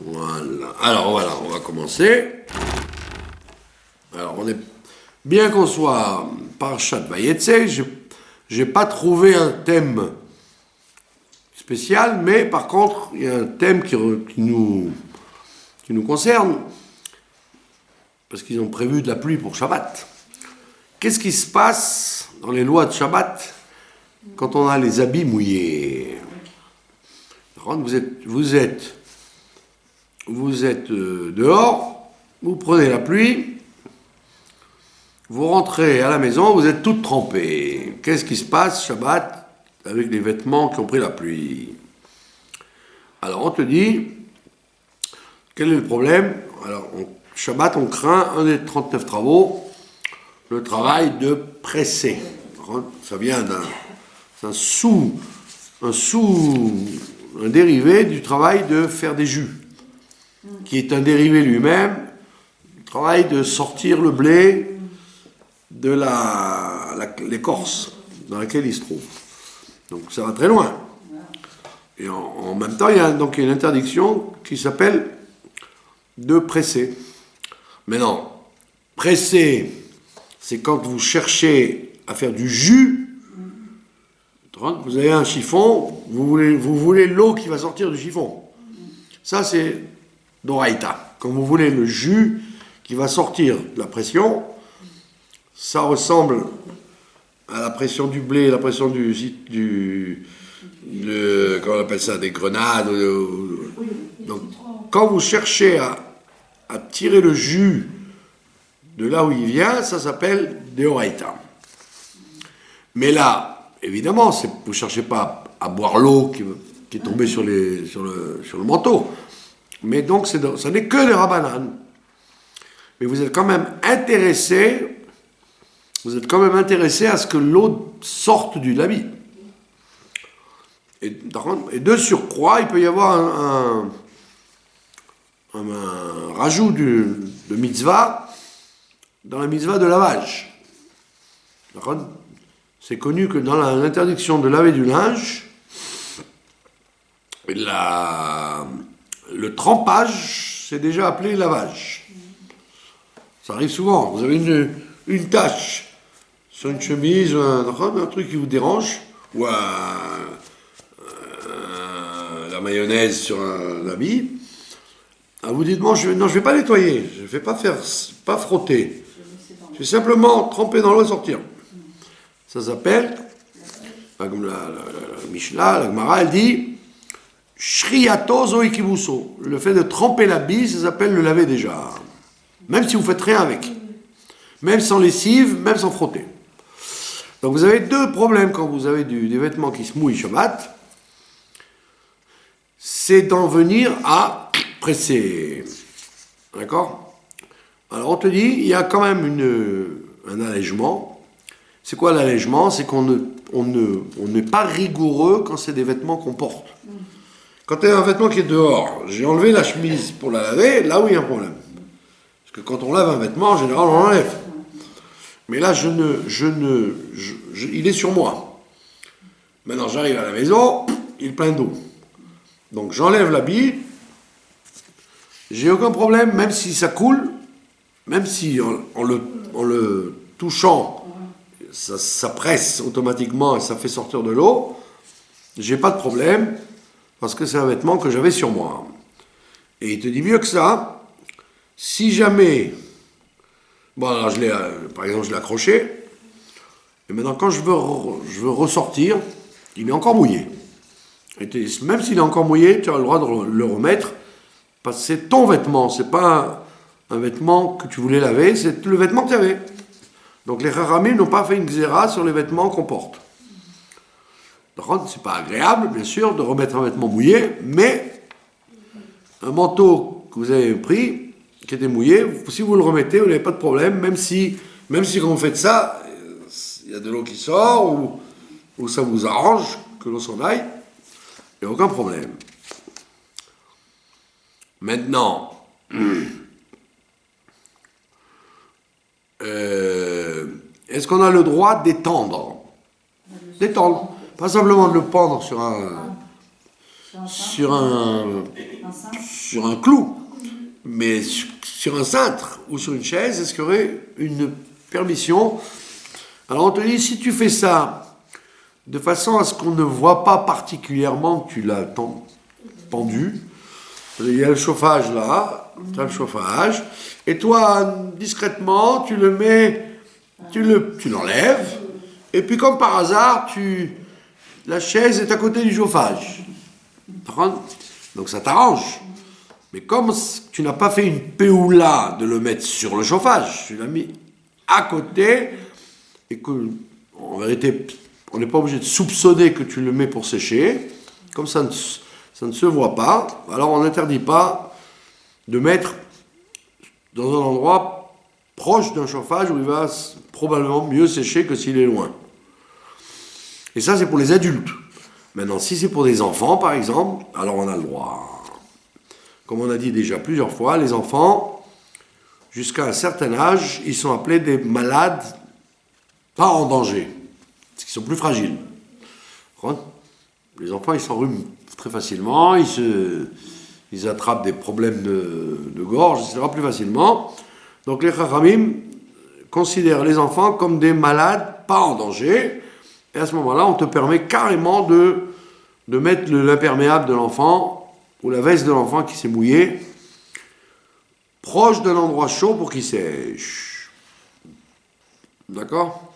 Voilà. Alors voilà, on va commencer. Alors on est bien qu'on soit Parashat Vayetze, j'ai pas trouvé un thème spécial, mais par contre il y a un thème qui nous concerne parce qu'ils ont prévu de la pluie pour Shabbat. Qu'est-ce qui se passe dans les lois de Shabbat quand on a les habits mouillés? Vous êtes dehors, vous prenez la pluie, vous rentrez à la maison, vous êtes toutes trempées. Qu'est-ce qui se passe Shabbat avec les vêtements qui ont pris la pluie? Alors on te dit, quel est le problème? Alors Shabbat, on craint un des 39 travaux, le travail de presser. Ça vient d'un un dérivé du travail de faire des jus, qui est un dérivé lui-même, le travail de sortir le blé de l'écorce dans laquelle il se trouve. Donc ça va très loin. Et en même temps, il y a donc une interdiction qui s'appelle de presser. Maintenant, presser, c'est quand vous cherchez à faire du jus. Vous avez un chiffon, vous voulez l'eau qui va sortir du chiffon. Ça, c'est d'Oraïta. Quand vous voulez le jus qui va sortir de la pression, ça ressemble à la pression du blé, la pression comment on appelle ça, des grenades. Donc, quand vous cherchez à tirer le jus de là où il vient, ça s'appelle d'Oraïta. Mais là, évidemment, vous ne cherchez pas à boire l'eau qui est tombée sur le manteau. Mais donc, ça n'est que des rabbanan. Mais vous êtes quand même intéressé à ce que l'eau sorte du l'habit. Et de surcroît, il peut y avoir un rajout de mitzvah dans la mitzvah de lavage. D'accord ? C'est connu que dans l'interdiction de laver du linge, le trempage, c'est déjà appelé lavage. Ça arrive souvent. Vous avez une tache sur une chemise, un truc qui vous dérange, ou la mayonnaise sur un habit. Vous dites, je ne vais pas nettoyer, je ne vais pas frotter. Je vais simplement tremper dans l'eau et sortir. Ça s'appelle, comme la Mishnah, la Gemara, elle dit Shriyato zo ikibuso. Le fait de tremper l'habit, ça s'appelle le laver déjà. Même si vous ne faites rien avec. Même sans lessive, même sans frotter. Donc vous avez deux problèmes quand vous avez des vêtements qui se mouillent Shabbat. C'est d'en venir à presser. D'accord? Alors on te dit, il y a quand même un allègement. C'est quoi l'allègement? C'est qu'on n'est pas rigoureux quand c'est des vêtements qu'on porte. Quand il y a un vêtement qui est dehors, j'ai enlevé la chemise pour la laver, là où il y a un problème. Parce que quand on lave un vêtement, en général, on l'enlève. Mais là, il est sur moi. Maintenant, j'arrive à la maison, il est plein d'eau. Donc, j'enlève l'habit, j'ai aucun problème, même si ça coule, même si en le touchant, ça presse automatiquement et ça fait sortir de l'eau, j'ai pas de problème, parce que c'est un vêtement que j'avais sur moi. Et il te dit mieux que ça, si jamais, alors par exemple je l'ai accroché, et maintenant quand je veux ressortir, il est encore mouillé. Et même s'il est encore mouillé, tu as le droit de le remettre, parce que c'est ton vêtement, c'est pas un vêtement que tu voulais laver, c'est le vêtement que tu avais. Donc les Chachamim n'ont pas fait une xéra sur les vêtements qu'on porte. Donc c'est pas agréable, bien sûr, de remettre un vêtement mouillé, mais un manteau que vous avez pris, qui était mouillé, si vous le remettez, vous n'avez pas de problème, même si quand vous faites ça, il y a de l'eau qui sort, ou ça vous arrange que l'eau s'en aille, il n'y a aucun problème. Maintenant, est-ce qu'on a le droit d'étendre? D'étendre. Pas simplement de le pendre sur sur un clou. Mais sur un cintre ou sur une chaise, est-ce qu'il y aurait une permission? Alors on te dit, si tu fais ça de façon à ce qu'on ne voit pas particulièrement que tu l'as pendu, il y a le chauffage là, tu as le chauffage, et toi, discrètement, tu le mets, tu l'enlèves, et puis comme par hasard, la chaise est à côté du chauffage. Donc ça t'arrange. Mais comme tu n'as pas fait une péoula de le mettre sur le chauffage, tu l'as mis à côté, et que, en vérité, on n'est pas obligé de soupçonner que tu le mets pour sécher, comme ça ne se voit pas, alors on n'interdit pas de mettre dans un endroit proche d'un chauffage où il va probablement mieux sécher que s'il est loin. Et ça, c'est pour les adultes. Maintenant, si c'est pour des enfants, par exemple, alors on a le droit. Comme on a dit déjà plusieurs fois, les enfants, jusqu'à un certain âge, ils sont appelés des malades pas en danger, parce qu'ils sont plus fragiles. Les enfants, ils s'enrhument très facilement, ils attrapent des problèmes de gorge, etc. plus facilement. Donc les Chachamim considèrent les enfants comme des malades pas en danger, et à ce moment-là, on te permet carrément de mettre l'imperméable de l'enfant ou la veste de l'enfant qui s'est mouillée proche d'un endroit chaud pour qu'il sèche. D'accord?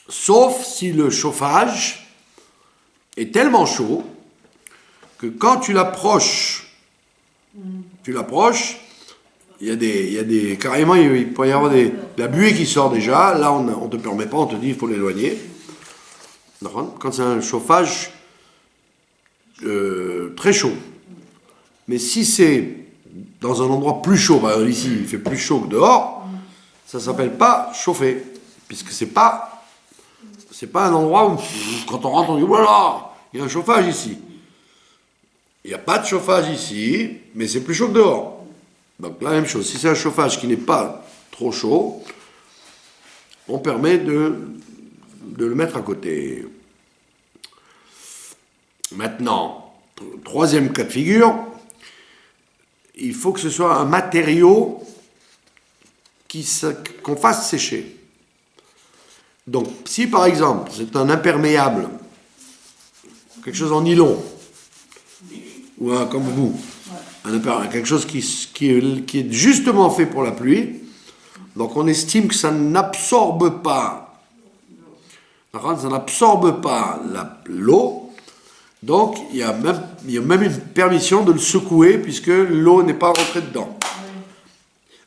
Sauf si le chauffage est tellement chaud que quand tu l'approches, carrément, il peut y avoir de la buée qui sort déjà. Là, on ne te permet pas, on te dit il faut l'éloigner. Quand c'est un chauffage très chaud. Mais si c'est dans un endroit plus chaud, bah ici il fait plus chaud que dehors, ça ne s'appelle pas chauffer, puisque c'est pas un endroit où quand on rentre on dit voilà, il y a un chauffage ici. Il n'y a pas de chauffage ici, mais c'est plus chaud que dehors. Donc la même chose, si c'est un chauffage qui n'est pas trop chaud, on permet de le mettre à côté. Maintenant, troisième cas de figure, il faut que ce soit un matériau qu'on fasse sécher. Donc, si par exemple, c'est un imperméable, quelque chose en nylon, ou comme vous, quelque chose qui est justement fait pour la pluie, donc on estime que ça n'absorbe pas l'eau, donc il y a même une permission de le secouer puisque l'eau n'est pas rentrée dedans.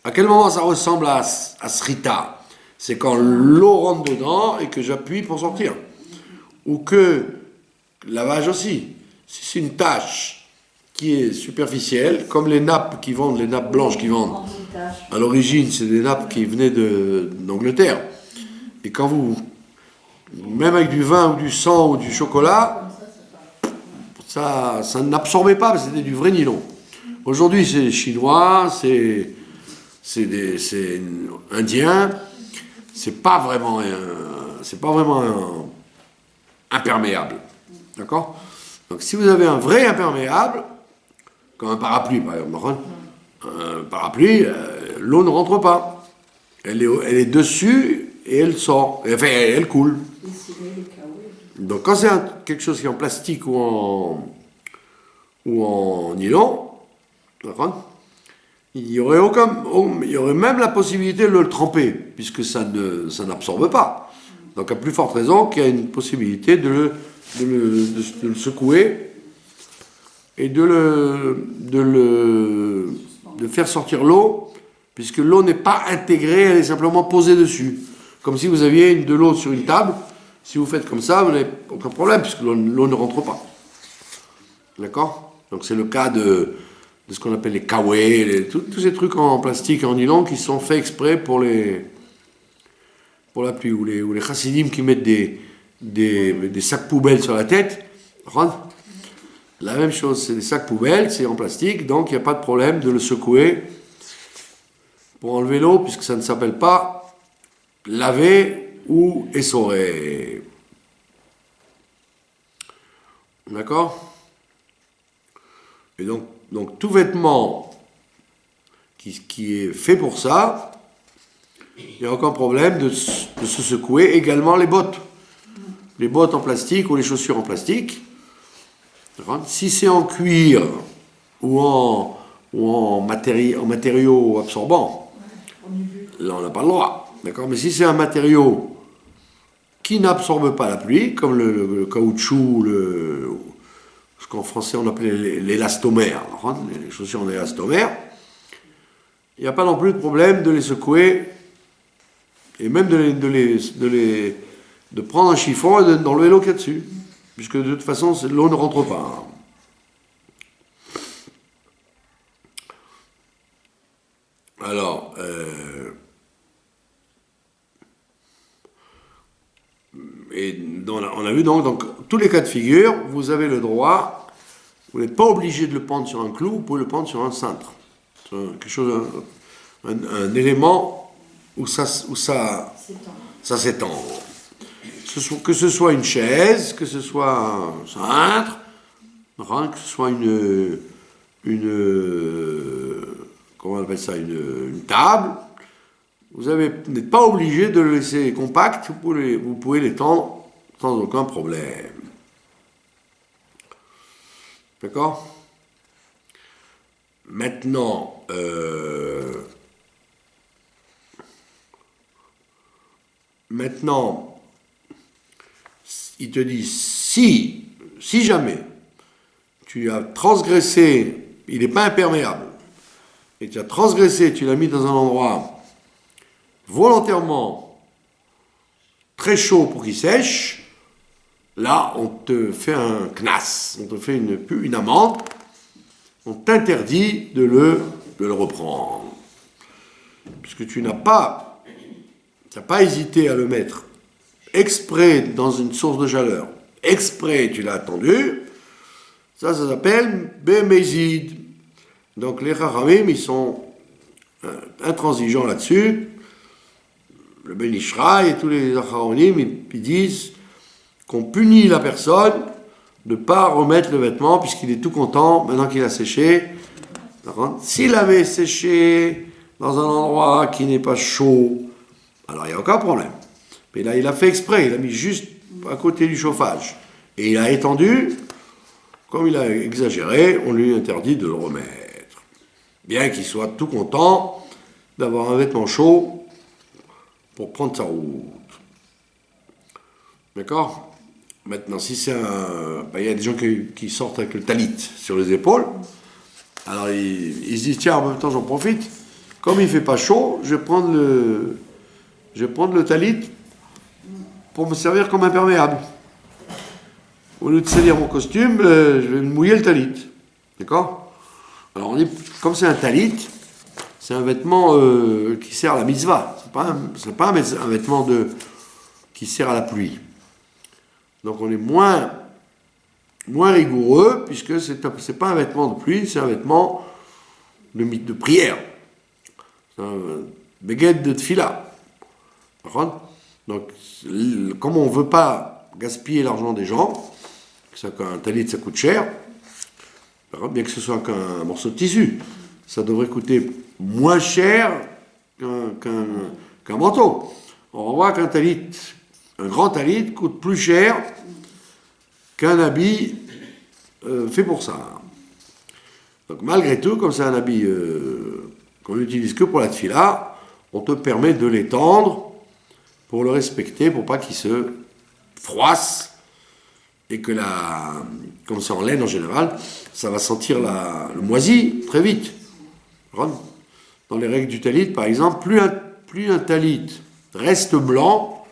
À quel moment ça ressemble à srita? C'est quand l'eau rentre dedans et que j'appuie pour sortir. Ou que, lavage aussi, si c'est une tache qui est superficielle, comme les nappes blanches qui vendent, à l'origine c'est des nappes qui venaient d'Angleterre. Et quand même avec du vin ou du sang ou du chocolat, ça n'absorbait pas, parce que c'était du vrai nylon. Aujourd'hui, c'est chinois, c'est indien, c'est pas vraiment imperméable. D'accord? Donc, si vous avez un vrai imperméable, comme un parapluie, par exemple, un parapluie, l'eau ne rentre pas. Elle est dessus et elle sort. Enfin, elle coule. Donc quand c'est quelque chose qui est en plastique ou en nylon, il y aurait même la possibilité de le tremper, puisque ça n'absorbe pas. Donc à plus forte raison qu'il y a une possibilité de le secouer et de faire sortir l'eau, puisque l'eau n'est pas intégrée, elle est simplement posée dessus. Comme si vous aviez de l'eau sur une table. Si vous faites comme ça, vous n'avez aucun problème, puisque l'eau ne rentre pas. D'accord? Donc c'est le cas de ce qu'on appelle les kawé, tous ces trucs en plastique et en nylon qui sont faits exprès pour la pluie, ou les chassidim qui mettent des sacs poubelles sur la tête. La même chose, c'est des sacs poubelles, c'est en plastique, donc il n'y a pas de problème de le secouer pour enlever l'eau, puisque ça ne s'appelle pas laver ou essorer. D'accord? Et donc tout vêtement qui est fait pour ça, il n'y a aucun problème de se secouer. Également les bottes. Les bottes en plastique ou les chaussures en plastique. Si c'est en cuir ou en matériaux absorbants, là on n'a pas le droit. D'accord? Mais si c'est un matériau qui n'absorbe pas la pluie, comme le caoutchouc, ce qu'en français on appelait l'élastomère, les chaussures en élastomère, il n'y a pas non plus de problème de les secouer et même de prendre un chiffon et d'enlever l'eau qu'il y a dessus. Puisque de toute façon, l'eau ne rentre pas. Alors, on a vu donc, dans tous les cas de figure, vous avez le droit, vous n'êtes pas obligé de le pendre sur un clou, vous pouvez le pendre sur un cintre. Quelque chose, un élément où ça s'étend. Que ce soit une chaise, que ce soit un cintre, que ce soit comment on appelle ça, une table, vous n'êtes pas obligé de le laisser compact, vous pouvez l'étendre sans aucun problème. D'accord? Maintenant, il te dit, si jamais tu as transgressé, il n'est pas imperméable, et tu as transgressé, tu l'as mis dans un endroit volontairement très chaud pour qu'il sèche, là on te fait un knas, on te fait une amende, on t'interdit de le reprendre. Puisque tu n'as pas hésité à le mettre exprès dans une source de chaleur, exprès tu l'as attendu, ça s'appelle Bémézid. Donc les Chachamim, ils sont intransigeants là-dessus. Le Ben Ishraï et tous les Acharonim, ils disent qu'on punit la personne de ne pas remettre le vêtement puisqu'il est tout content maintenant qu'il a séché. S'il avait séché dans un endroit qui n'est pas chaud, alors il n'y a aucun problème. Mais là, il a fait exprès, il a mis juste à côté du chauffage. Et il a étendu, comme il a exagéré, on lui interdit de le remettre. Bien qu'il soit tout content d'avoir un vêtement chaud pour prendre sa route. D'accord? Maintenant, si c'est il y a des gens qui sortent avec le talit sur les épaules, alors ils se disent, tiens, en même temps, j'en profite. Comme il ne fait pas chaud, je vais prendre le talit pour me servir comme imperméable. Au lieu de salir mon costume, je vais me mouiller le talit. D'accord? Alors on dit, comme c'est un talit, c'est un vêtement qui sert à la mitzvah. C'est pas un vêtement qui sert à la pluie. Donc on est moins rigoureux, puisque c'est pas un vêtement de pluie, c'est un vêtement de prière. C'est un beged de tfila. Donc, comme on ne veut pas gaspiller l'argent des gens, qu'un talit ça coûte cher, bien que ce soit qu'un morceau de tissu, ça devrait coûter moins cher qu'un manteau. On voit qu'un grand talit coûte plus cher qu'un habit fait pour ça. Donc malgré tout, comme c'est un habit qu'on n'utilise que pour la tfila, on te permet de l'étendre pour le respecter, pour pas qu'il se froisse et que comme c'est en laine en général, ça va sentir le moisi très vite. Dans les règles du talit, par exemple, plus un talit reste blanc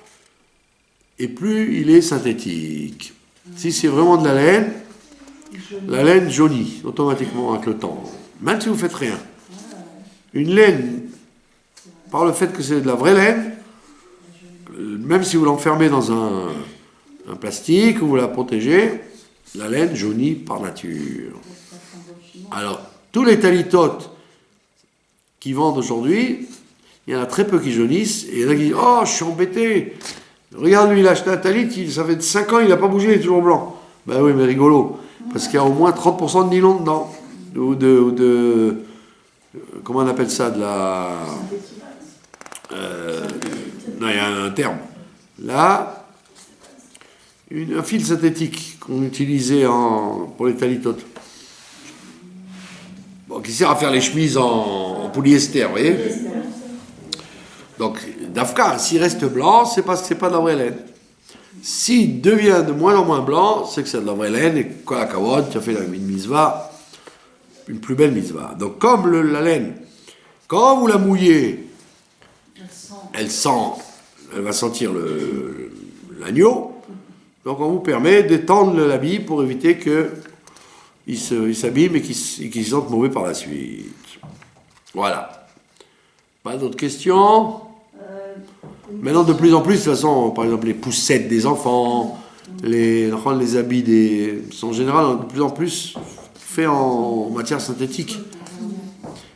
et plus il est synthétique. Si c'est vraiment de la laine jaunit automatiquement avec le temps, même si vous ne faites rien. Une laine, par le fait que c'est de la vraie laine, même si vous l'enfermez dans un plastique ou vous la protégez, la laine jaunit par nature. Alors, tous les talitotes qui vendent aujourd'hui, il y en a très peu qui jaunissent, et il y en a qui disent « Oh, je suis embêté, regarde lui, il a acheté un talit, ça fait 5 ans, il n'a pas bougé, il est toujours blanc. » Ben oui, mais rigolo. Parce qu'il y a au moins 30% de nylon dedans. Comment on appelle ça? Non, il y a un terme. Là, un fil synthétique qu'on utilisait pour les talitotes. Bon, qui sert à faire les chemises en polyester, vous voyez? Donc, Dafka, s'il reste blanc, c'est parce que c'est pas de la vraie laine. S'il devient de moins en moins blanc, c'est que c'est de la vraie laine et que la kawad, tu as fait une mitzvah, une plus belle mitzvah. Donc, comme la laine, quand vous la mouillez, elle va sentir l'agneau. Donc, on vous permet d'étendre l'habit pour éviter qu'il s'abîme et qu'il sente mauvais par la suite. Voilà. Pas d'autres questions? Maintenant, de plus en plus, de toute façon, par exemple, les poussettes des enfants, les habits sont en général de plus en plus faits en matière synthétique.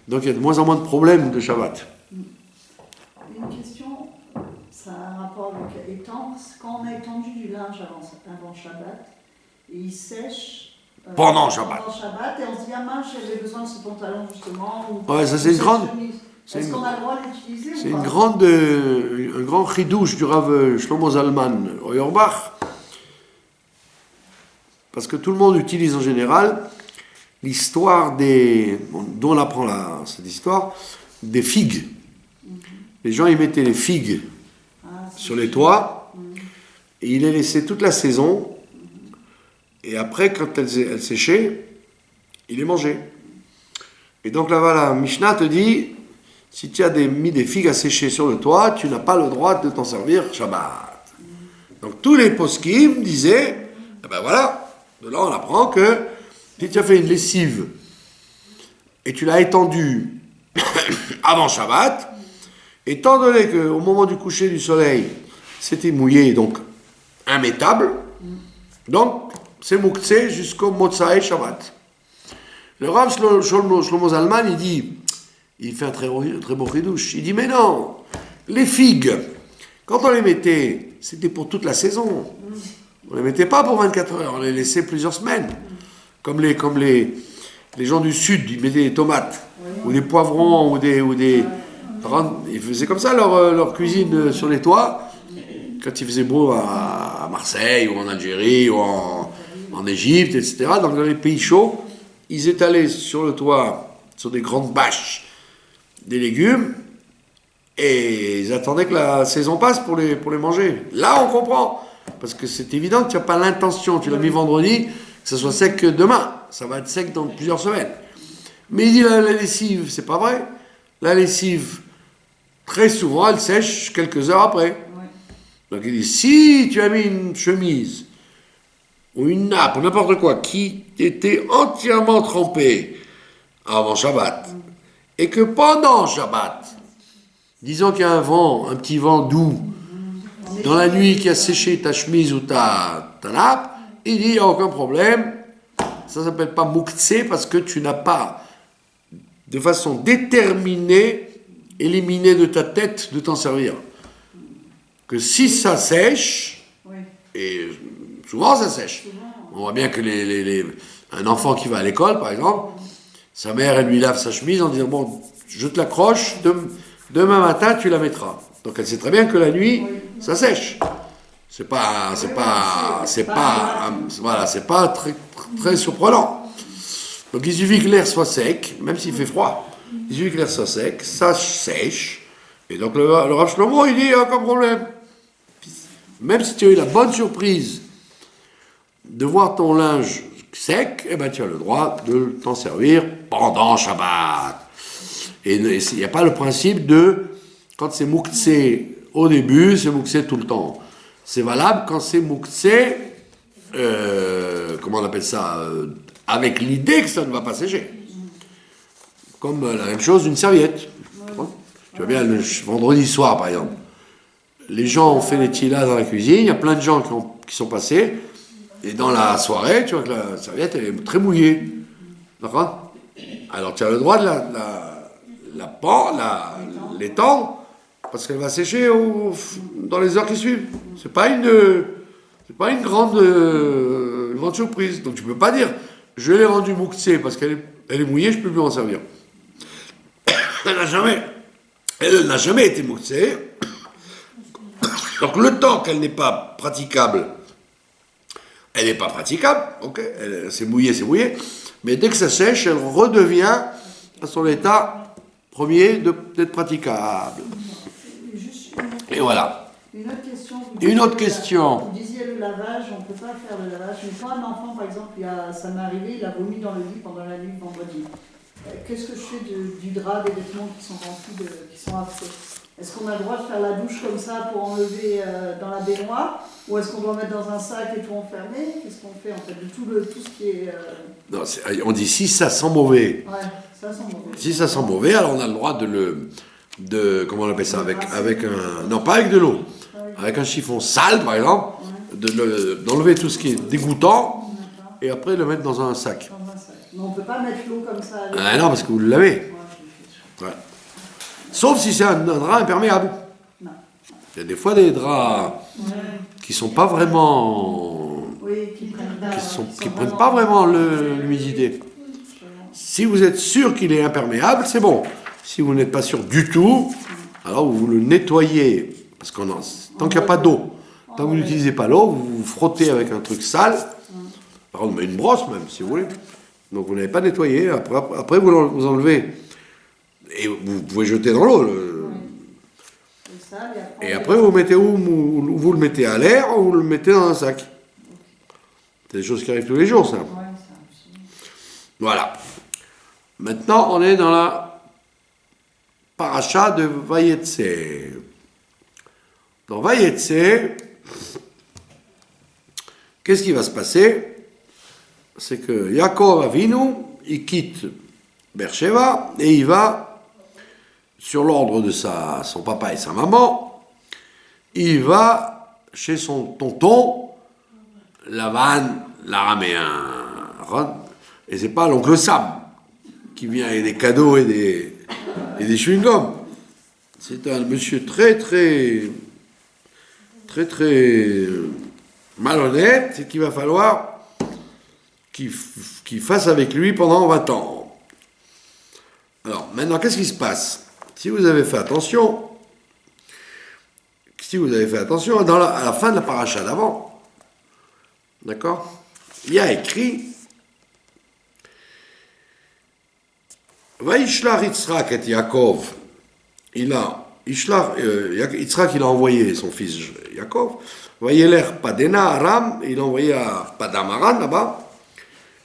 Donc, il y a de moins en moins de problèmes de Shabbat. Une question, ça a un rapport avec étendre. Quand on a étendu du linge avant Shabbat, et il sèche pendant Shabbat, et on se dit, ah mince, j'avais besoin de ce pantalon justement. Ouais, ça c'est une grande. Est-ce qu'on a le droit d'utiliser C'est un grand chidouche du Rav Shlomo Zalman Auerbach, parce que tout le monde utilise en général l'histoire dont on apprend cette histoire, des figues. Les gens, ils mettaient les figues sur les toits, et ils les laissaient toute la saison, et après, quand elles séchaient, ils les mangeaient. Et donc là-bas, la Mishnah te dit, si tu as mis des figues à sécher sur le toit, tu n'as pas le droit de t'en servir Shabbat. Donc tous les poskim disaient, eh ben voilà, de là on apprend que si tu as fait une lessive et tu l'as étendue avant Shabbat, étant donné qu'au moment du coucher du soleil, c'était mouillé, donc immétable, donc c'est mouktsé jusqu'au Motsai Shabbat. Le Rav Shlomo Zalman, il fait un très beau chidouche. Il dit, mais non, les figues, quand on les mettait, c'était pour toute la saison. On ne les mettait pas pour 24 heures, on les laissait plusieurs semaines. Comme les gens du Sud, ils mettaient des tomates, ou des poivrons, ou des... Ils faisaient comme ça leur cuisine sur les toits, quand il faisait beau à Marseille, ou en Algérie, ou en Égypte, etc. Donc dans les pays chauds, ils étalaient sur le toit, sur des grandes bâches, des légumes, et ils attendaient que la saison passe pour les manger. Là, on comprend, parce que c'est évident que tu n'as pas l'intention, tu l'as mis vendredi, que ça soit sec demain, ça va être sec dans plusieurs semaines. Mais il dit la lessive, c'est pas vrai. La lessive, très souvent, elle sèche quelques heures après. Donc il dit, si tu as mis une chemise, ou une nappe, ou n'importe quoi, qui était entièrement trempée avant Shabbat, et que pendant Shabbat, disons qu'il y a un petit vent doux, dans la nuit qui a séché ta chemise ou ta nappe, il dit, il n'y a aucun problème, ça ne s'appelle pas mouktsé parce que tu n'as pas, de façon déterminée, éliminé de ta tête de t'en servir. Que si ça sèche, et souvent ça sèche, on voit bien que un enfant qui va à l'école, par exemple, sa mère, elle lui lave sa chemise en disant, bon, je te l'accroche, demain matin, tu la mettras. Donc elle sait très bien que la nuit, ça sèche. C'est pas très, très surprenant. Donc il suffit que l'air soit sec, même s'il fait froid. Il suffit que l'air soit sec, ça sèche. Et donc le Rav Shlomo, il dit, aucun problème. Même si tu as eu la bonne surprise de voir ton linge sec, eh ben tu as le droit de t'en servir pendant Shabbat. Et il n'y a pas le principe quand c'est mouktsé au début, c'est mouktsé tout le temps. C'est valable quand c'est mouktsé, comment on appelle ça, avec l'idée que ça ne va pas sécher. Comme la même chose d'une serviette. Tu vois bien, le vendredi soir par exemple, les gens ont fait les tilas dans la cuisine, il y a plein de gens qui sont passés, et dans la soirée, tu vois que la serviette elle est très mouillée. D'accord ? Alors tu as le droit de l'étendre, parce qu'elle va sécher dans les heures qui suivent. C'est pas une grande plus grande surprise. Donc tu ne peux pas dire, je l'ai rendue mouxée parce qu'elle est mouillée, je ne peux plus en servir. Elle n'a jamais été mouxée. Donc le temps qu'elle n'est pas praticable, elle n'est pas praticable, ok, c'est mouillé, c'est mouillé. Mais dès que ça sèche, elle redevient à son état premier d'être praticable. Et voilà. Une autre question. Vous disiez le lavage, on ne peut pas faire le lavage. Mais quand un enfant, par exemple, ça m'est arrivé, il a vomi dans le lit pendant la nuit de vendredi. Qu'est-ce que je fais du drap, des vêtements qui sont remplis, qui sont affreux? Est-ce qu'on a le droit de faire la douche comme ça pour enlever dans la baignoire? Ou est-ce qu'on doit mettre dans un sac et tout enfermer? Qu'est-ce qu'on fait en fait de tout ce qui est... Non, on dit si ça sent mauvais. Ouais, ça sent mauvais. Si ça sent mauvais, alors on a le droit comment on appelle ça, avec un... Non, pas avec de l'eau. Avec un chiffon sale, par exemple, d'enlever tout ce qui est dégoûtant, et après le mettre dans un sac. Mais on ne peut pas mettre l'eau comme ça. Non, parce que vous le lavez. Ouais. Sauf si c'est un drap imperméable. Non. Il y a des fois des draps qui sont pas vraiment... Oui, qui prennent pas vraiment l'humidité. Si vous êtes sûr qu'il est imperméable, c'est bon. Si vous n'êtes pas sûr du tout, alors vous le nettoyez. Parce que tant qu'il n'y a pas d'eau, tant que vous n'utilisez pas l'eau, vous frottez avec un truc sale, par exemple une brosse même, si vous voulez. Donc vous n'avez pas nettoyé, après vous enlevez, et vous pouvez jeter dans l'eau. Et après vous mettez où vous le mettez à l'air ou vous le mettez dans un sac. C'est des choses qui arrivent tous les jours, ça. Voilà. Maintenant, on est dans la paracha de Vayetse. Dans Vayetse, qu'est-ce qui va se passer? C'est que Yaakov Avinu, il quitte Beersheba et il va, sur l'ordre de son papa et sa maman, il va chez son tonton, Lavan, l'araméen. Et c'est pas l'oncle Sam qui vient avec des cadeaux et des chewing-gums. C'est un monsieur très malhonnête et qu'il va falloir qu'il fasse avec lui pendant 20 ans. Alors, maintenant, qu'est-ce qui se passe? Si vous avez fait attention, à la fin de la paracha d'avant, d'accord, il y a écrit Vaishlar Yitzhak et Yaakov. Yitzhak, il a envoyé son fils Yaakov. Vayeler Padena Aram, il a envoyé à Padam Aram là-bas.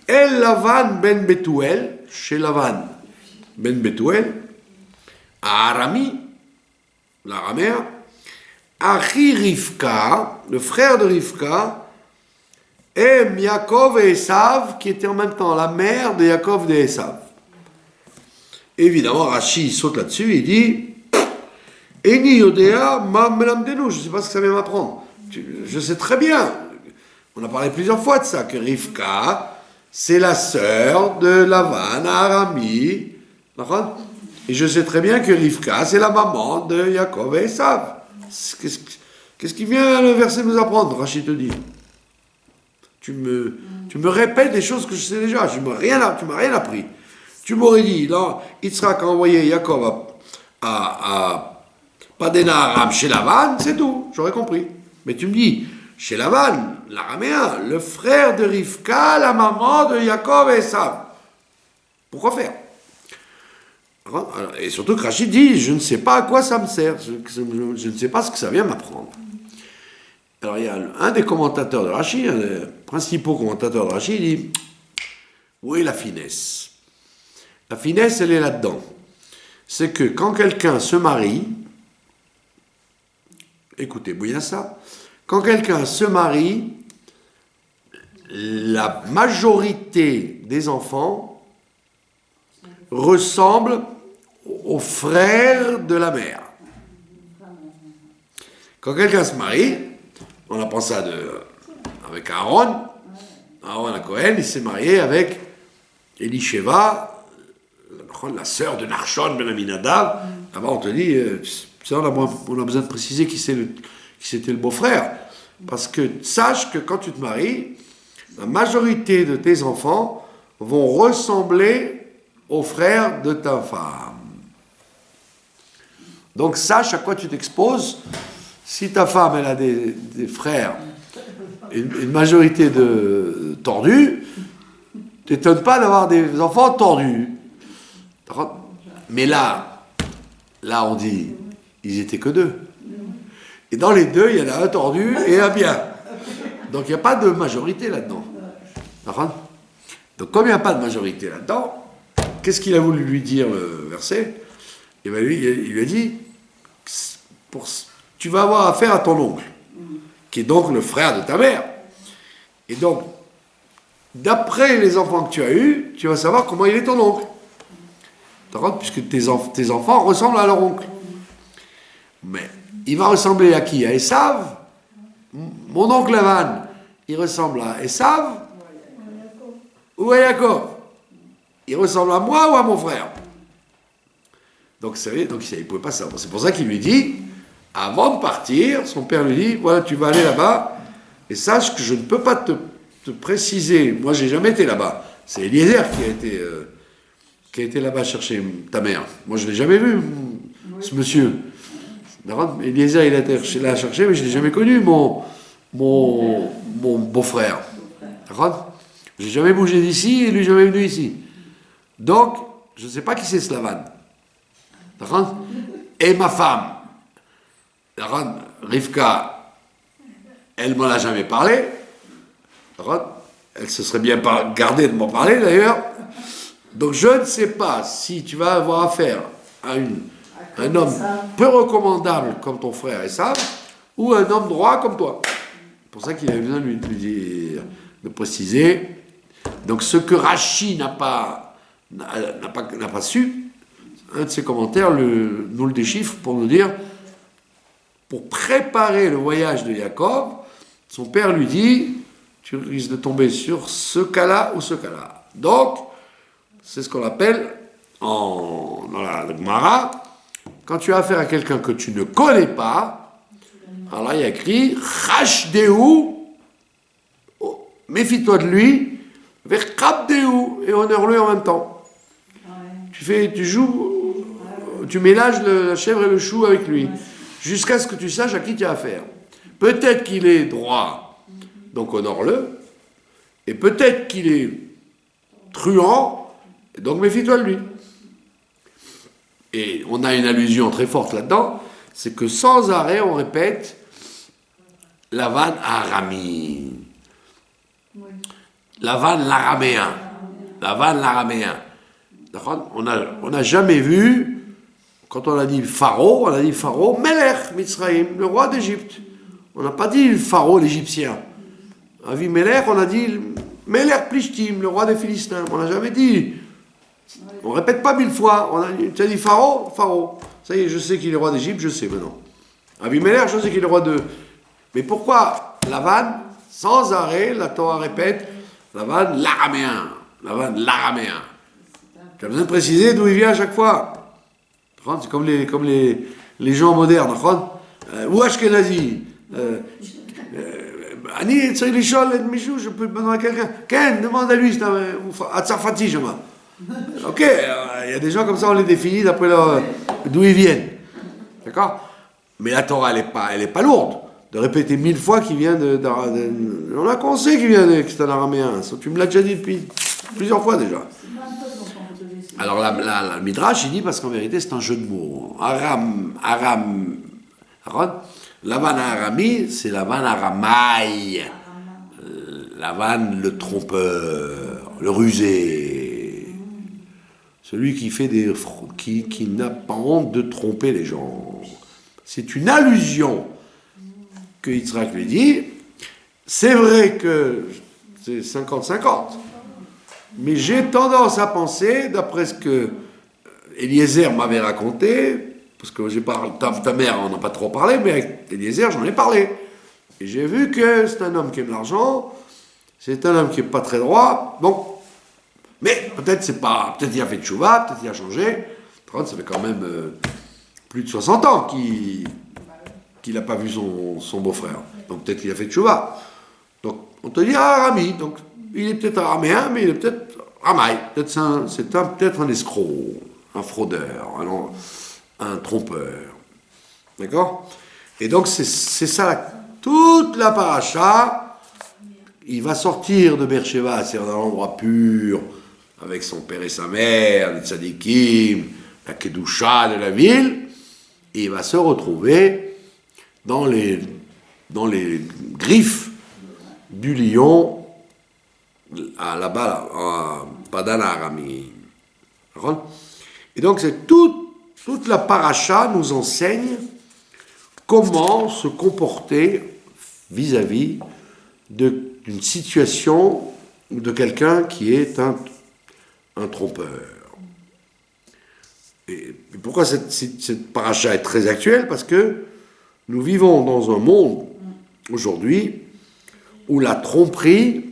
El Lavan ben Betuel, chez Lavan ben Betuel, à Arami, l'araméen, Achi Rivka, le frère de Rivka, et Yaakov et Esav, qui étaient en même temps la mère de Yaakov et Esav. Évidemment, Rashi saute là-dessus et dit Eni Yodea ma melamdenu, je ne sais pas ce que ça vient m'apprendre. Je sais très bien, on a parlé plusieurs fois de ça, que Rivka, c'est la sœur de Lavan à Arami. Et je sais très bien que Rivka, c'est la maman de Yaakov et Esav. Qu'est-ce qui vient le verset nous apprendre, Rachid te dit? Tu me répètes des choses que je sais déjà, tu m'as rien appris. Tu m'aurais dit, là, Yitzhak a envoyé Yaakov à Padena Aram chez Lavan, c'est tout, j'aurais compris. Mais tu me dis, chez Lavan, l'araméen, le frère de Rivka, la maman de Yaakov et Esav. Pourquoi faire? Et surtout que Rachid dit, je ne sais pas à quoi ça me sert, je ne sais pas ce que ça vient m'apprendre. Alors il y a un des commentateurs de Rachid, un des principaux commentateurs de Rachid, il dit, où est la finesse? La finesse, elle est là-dedans. C'est que quand quelqu'un se marie, écoutez bien ça, quand quelqu'un se marie, la majorité des enfants ressemblent aux frères de la mère. Quand quelqu'un se marie, on apprend ça avec Aaron à Cohen, il s'est marié avec Elisheva, la sœur de Nachshon ben Aminadav. Là-bas, on te dit, on a besoin de préciser qui c'était le beau-frère. Parce que sache que quand tu te maries, la majorité de tes enfants vont ressembler aux frères de ta femme. Donc sache à quoi tu t'exposes. Si ta femme elle a des frères, une majorité de tordus, t'étonne pas d'avoir des enfants tordus. Mais là on dit, ils étaient que deux. Et dans les deux, il y en a un tordu et un bien. Donc il n'y a pas de majorité là-dedans. Donc comme il n'y a pas de majorité là-dedans, qu'est-ce qu'il a voulu lui dire le verset? Et bien lui, il lui a dit, tu vas avoir affaire à ton oncle, qui est donc le frère de ta mère. Et donc, d'après les enfants que tu as eus, tu vas savoir comment il est ton oncle. Puisque tes enfants ressemblent à leur oncle. Mais il va ressembler à qui? À Esav. Mon oncle Lavan, il ressemble à Esav ou à Jacob. Il ressemble à moi ou à mon frère. Donc il ne pouvait pas savoir. C'est pour ça qu'il lui dit, avant de partir, son père lui dit, voilà, tu vas aller là-bas, et sache que je ne peux pas te préciser. Moi, j'ai jamais été là-bas. C'est Eliezer qui a été là-bas chercher ta mère. Moi, je ne l'ai jamais vu, ce monsieur. Eliezer, il a été là chercher, mais je ne l'ai jamais connu, mon beau-frère. Je n'ai jamais bougé d'ici, et lui jamais venu ici. Donc, je ne sais pas qui c'est ce Lavan. Et ma femme, Rivka, elle ne m'en a jamais parlé. Elle se serait bien gardée de m'en parler d'ailleurs. Donc je ne sais pas si tu vas avoir affaire à un homme peu recommandable comme ton frère Esav, ou un homme droit comme toi. C'est pour ça qu'il avait besoin de lui dire, de préciser. Donc ce que Rachi n'a pas su, un de ses commentaires nous le déchiffre pour nous dire, pour préparer le voyage de Jacob, son père lui dit, tu risques de tomber sur ce cas-là ou ce cas-là. Donc, c'est ce qu'on appelle, dans la Gemara, quand tu as affaire à quelqu'un que tu ne connais pas, alors là il y a écrit, Chashdeu, méfie-toi de lui, Verkabdeu, et honore-le en même temps. Tu joues, tu mélanges la chèvre et le chou avec lui, jusqu'à ce que tu saches à qui tu as affaire. Peut-être qu'il est droit, donc honore-le, et peut-être qu'il est truand, et donc méfie-toi de lui. Et on a une allusion très forte là-dedans, c'est que sans arrêt on répète Lavan Arami. Lavan l'araméen. Lavan l'araméen. On n'a jamais vu, quand on a dit Pharaon, Melech Mitzraïm, le roi d'Égypte. On n'a pas dit le Pharaon l'Égyptien. On a vu Melech, on a dit Melech Plishtim, le roi des Philistins. On n'a jamais dit. On ne répète pas 1000 fois. Tu as dit Pharaon. Ça y est, je sais qu'il est roi d'Égypte, je sais maintenant. Avimelech, je sais qu'il est roi de. Mais pourquoi Lavan, sans arrêt, la Torah répète Lavan l'araméen. Lavan l'araméen. Tu as besoin de préciser d'où il vient à chaque fois. C'est comme les gens modernes. Ou Ashkenazi. Ani, je peux demander à quelqu'un. Ken, demande à lui, à Tsarfati, je m'en. Ok, il y a des gens comme ça, on les définit d'après d'où ils viennent. D'accord? Mais la Torah, elle est pas lourde. De répéter 1000 fois qu'il vient on a conseillé qu'il vient que c'est un araméen. Tu me l'as déjà dit depuis plusieurs fois déjà. Alors la Midrash, il dit parce qu'en vérité, c'est un jeu de mots. Lavan Arami, c'est Lavan Aramaï. Lavan le trompeur, le rusé. Celui qui n'a pas honte de tromper les gens. C'est une allusion que Yitzhak lui dit. C'est vrai que c'est 50-50. Mais j'ai tendance à penser, d'après ce que Eliezer m'avait raconté, parce que ta mère on n'a pas trop parlé, mais avec Eliezer j'en ai parlé. Et j'ai vu que c'est un homme qui aime l'argent, c'est un homme qui n'est pas très droit, bon. Mais peut-être il a fait de tchouva, peut-être il a changé. Ça fait quand même plus de 60 ans qu'il n'a pas vu son beau-frère. Donc peut-être qu'il a fait de tchouva. Donc, on te dit Arami. Donc, il est peut-être araméen, mais il est peut-être Ramaï. Peut-être c'est peut-être un escroc, un fraudeur, un trompeur. D'accord? Et donc, c'est ça, toute la paracha. Il va sortir de Beersheba, c'est un endroit pur, avec son père et sa mère, les tzadikim, la kedusha de la ville, et il va se retrouver dans les griffes du lion, là-bas, à Padan Arami. Et donc, c'est toute la paracha nous enseigne comment se comporter vis-à-vis d'une situation de quelqu'un qui est un trompeur. Et pourquoi cette paracha est très actuelle? Parce que nous vivons dans un monde aujourd'hui où la tromperie,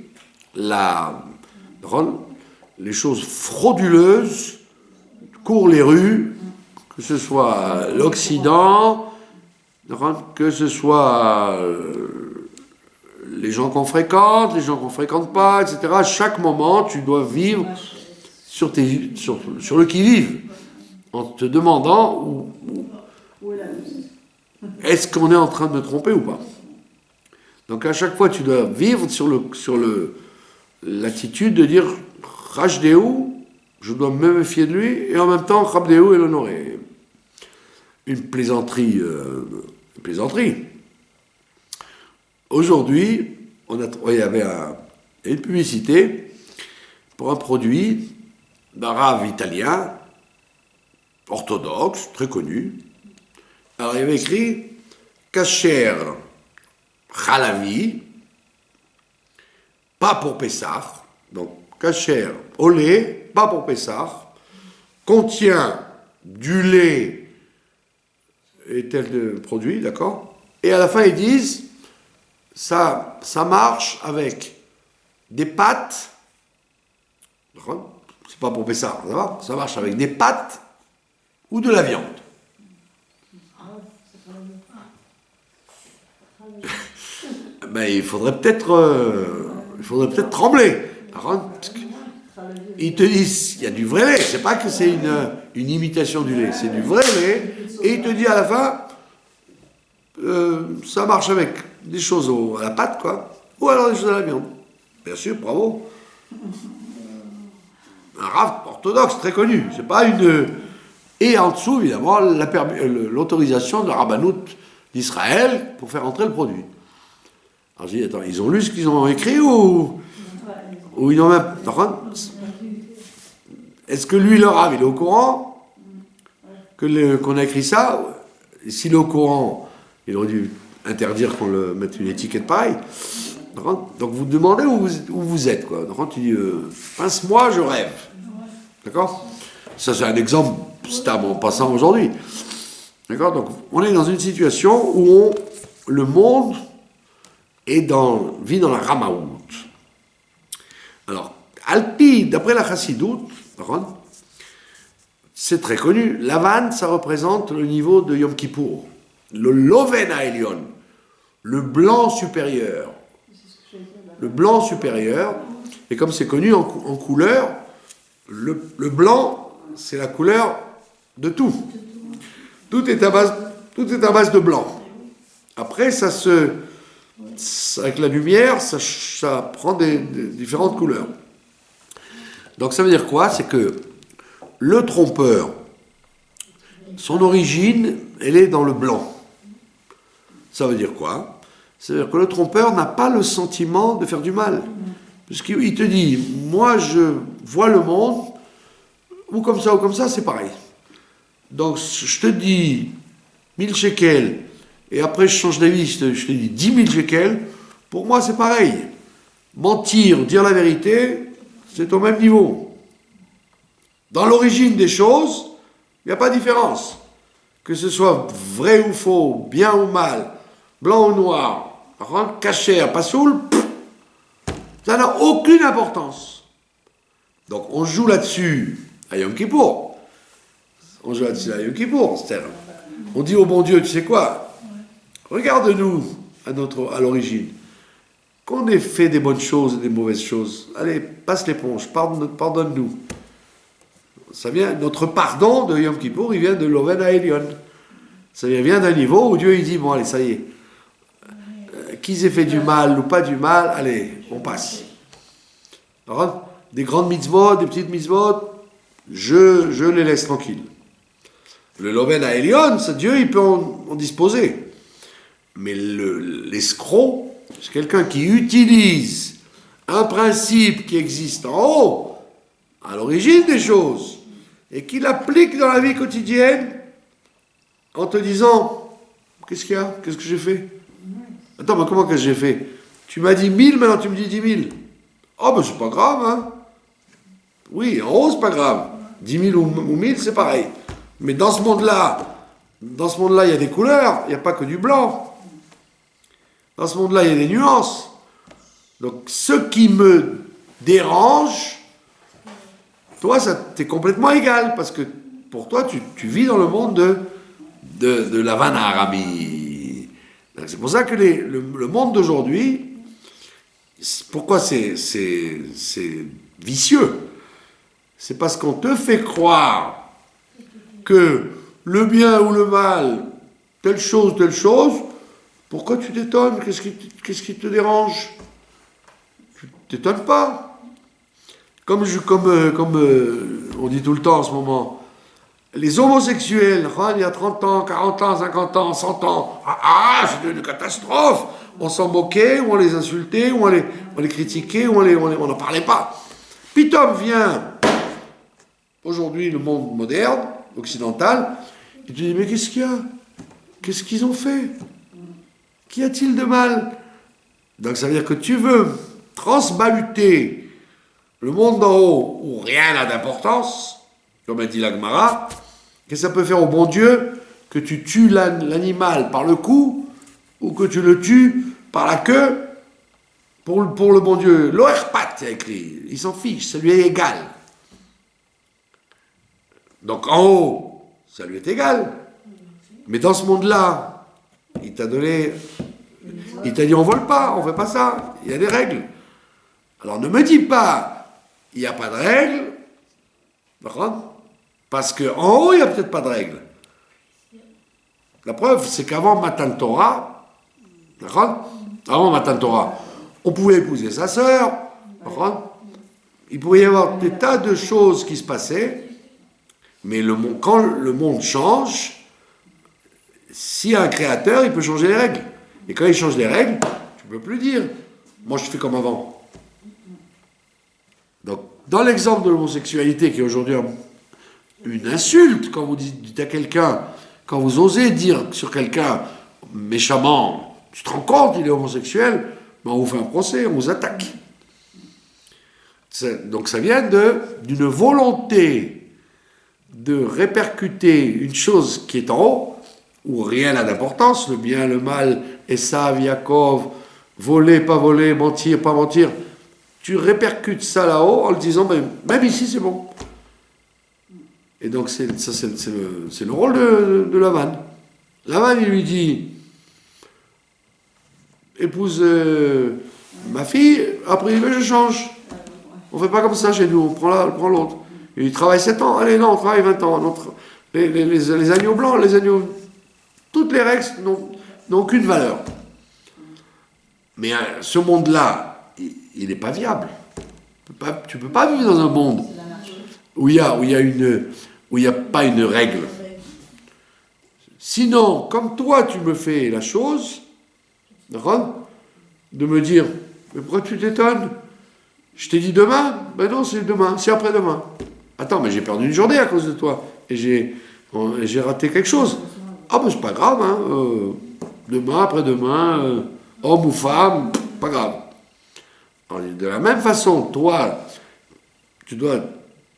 les choses frauduleuses courent les rues, que ce soit l'Occident, que ce soit les gens qu'on fréquente, les gens qu'on fréquente pas, etc. À chaque moment, tu dois vivre sur le qui-vive, en te demandant est-ce qu'on est en train de me tromper ou pas. Donc à chaque fois, tu dois vivre sur l'attitude de dire Rachdéou, je dois me méfier de lui, et en même temps, Rabdéou et l'honorer. Une plaisanterie. Aujourd'hui, il y avait une publicité pour un produit d'un rave italien, orthodoxe, très connu. Alors il y avait écrit Kasher Chalavi, pas pour Pessah, donc Kasher au lait, pas pour Pessah, contient du lait et tel produit, d'accord? Et à la fin ils disent ça marche avec des pâtes, c'est pas pour Pessah, ça marche avec des pâtes ou de la viande. Ben, il faudrait peut-être trembler. Ils te disent, il y a du vrai lait, c'est pas que c'est une imitation du lait, c'est du vrai lait, et il te dit à la fin, ça marche avec des choses à la pâte, quoi, ou alors des choses à la viande. Bien sûr, bravo. Un rave orthodoxe très connu, c'est pas une... Et en dessous, évidemment, l'autorisation de la rabbanout d'Israël pour faire entrer le produit. Alors je dis, attends, ils ont lu ce qu'ils ont écrit ou ils n'ont même... Est-ce que lui, le rave, il est au courant qu'on a écrit ça? Et s'il est au courant, il aurait dû interdire qu'on le mette une étiquette pareille. Donc vous demandez où vous êtes, quoi. Donc tu dis, pince-moi, je rêve. D'accord? Ça, c'est un exemple stable en passant aujourd'hui. D'accord? Donc on est dans une situation où le monde vit dans la Ramaout. Alors, Alpi, d'après la Chassidoute, c'est très connu, Lavan, ça représente le niveau de Yom Kippour. Le Loven Aelion, le blanc supérieur. Le blanc supérieur, et comme c'est connu en couleur, le blanc, c'est la couleur de tout. Tout est à base de blanc. Après, avec la lumière, ça prend des différentes couleurs. Donc ça veut dire quoi? C'est que le trompeur, son origine, elle est dans le blanc. Ça veut dire quoi? Ça veut dire que le trompeur n'a pas le sentiment de faire du mal. Puisqu'il te dit, moi je vois le monde, ou comme ça, c'est pareil. Donc je te dis 1000 shekels, et après je change d'avis, je te dis 10 000 shekels, pour moi c'est pareil. Mentir, dire la vérité, c'est au même niveau. Dans l'origine des choses, il n'y a pas de différence. Que ce soit vrai ou faux, bien ou mal, blanc ou noir, caché, passoul, ça n'a aucune importance. Donc on joue là-dessus à Yom Kippour. On dit au bon Dieu, tu sais quoi? Regarde-nous à l'origine. qu'on ait fait des bonnes choses et des mauvaises choses. Allez, passe l'éponge, pardonne-nous. Ça vient, notre pardon de Yom Kippour, il vient de l'Oven Haelion. Ça vient d'un niveau où Dieu il dit, bon allez, ça y est, qu'ils aient fait du mal ou pas du mal, allez, on passe. Alors, des grandes mitzvot, des petites mitzvot, je les laisse tranquilles. Le Loven Haelion, ça Dieu il peut en disposer. Mais l'escroc, c'est quelqu'un qui utilise un principe qui existe en haut, à l'origine des choses, et qui l'applique dans la vie quotidienne, en te disant, qu'est-ce qu'il y a? Qu'est-ce que j'ai fait? Attends, mais comment que j'ai fait? Tu m'as dit 1000, maintenant tu me dis 10 000. Oh, ben c'est pas grave, hein? Oui, en haut, c'est pas grave. 10 000 ou 1000, c'est pareil. Mais dans ce monde-là, il y a des couleurs, il n'y a pas que du blanc. Dans ce monde-là, il y a des nuances. Donc, ce qui me dérange, toi, ça t'est complètement égal, parce que pour toi, tu vis dans le monde de la Vanarami. C'est pour ça que le monde d'aujourd'hui, pourquoi c'est vicieux? C'est parce qu'on te fait croire que le bien ou le mal, telle chose, pourquoi tu t'étonnes? Qu'est-ce qui te dérange? Tu t'étonnes pas. Comme on dit tout le temps en ce moment, les homosexuels, il y a 30 ans, 40 ans, 50 ans, 100 ans, c'était une catastrophe. On s'en moquait, ou on les insultait, ou on les critiquait, ou on n'en parlait pas. Pitom vient, aujourd'hui, le monde moderne, occidental, et tu dis, mais qu'est-ce qu'il y a? Qu'est-ce qu'ils ont fait? Qu'y a-t-il de mal? Donc ça veut dire que tu veux transbaluter le monde d'en haut, où rien n'a d'importance, comme a dit la Gemara, qu'est-ce que ça peut faire au bon Dieu que tu tues l'animal par le cou ou que tu le tues par la queue? Pour le bon Dieu, l'Oerpat, il a écrit, il s'en fiche, ça lui est égal. Donc en haut, ça lui est égal. Mais dans ce monde-là, il t'a dit on vole pas, on fait pas ça, il y a des règles. Alors ne me dis pas, il n'y a pas de règles, d'accord? Parce qu'en haut, il n'y a peut-être pas de règles. La preuve, c'est qu'avant Matan Torah, d'accord? Avant Matan Torah, on pouvait épouser sa sœur, d'accord? Il pouvait y avoir des tas de choses qui se passaient, mais quand le monde change, s'il y a un créateur, il peut changer les règles. Et quand il change les règles, tu ne peux plus dire, moi je fais comme avant. Donc, dans l'exemple de l'homosexualité, qui est aujourd'hui une insulte, quand vous dites à quelqu'un, quand vous osez dire sur quelqu'un méchamment, tu te rends compte, il est homosexuel, ben on vous fait un procès, on vous attaque. Donc ça vient d'une volonté de répercuter une chose qui est en haut, où rien n'a d'importance, le bien, le mal, Esav, Yaakov, voler, pas voler, mentir, pas mentir. Tu répercutes ça là-haut en le disant, ben, même ici c'est bon. Et donc c'est le rôle de Lavan. Lavan, il lui dit, épouse ma fille, après ben, je change. On ne fait pas comme ça chez nous, on prend l'autre. Il travaille 7 ans, allez non, on travaille 20 ans. Les agneaux blancs, les agneaux... Toutes les règles n'ont aucune valeur. Mais ce monde-là, il n'est pas viable. Tu ne peux pas vivre dans un monde où il n'y a pas une règle. Sinon, comme toi, tu me fais la chose, d'accord, de me dire, mais pourquoi tu t'étonnes? Je t'ai dit demain? Ben non, c'est demain, c'est après-demain. Attends, mais j'ai perdu une journée à cause de toi. Et j'ai raté quelque chose. Ah ben c'est pas grave, hein. Demain, après-demain, homme ou femme, pas grave. Alors, de la même façon, toi, tu dois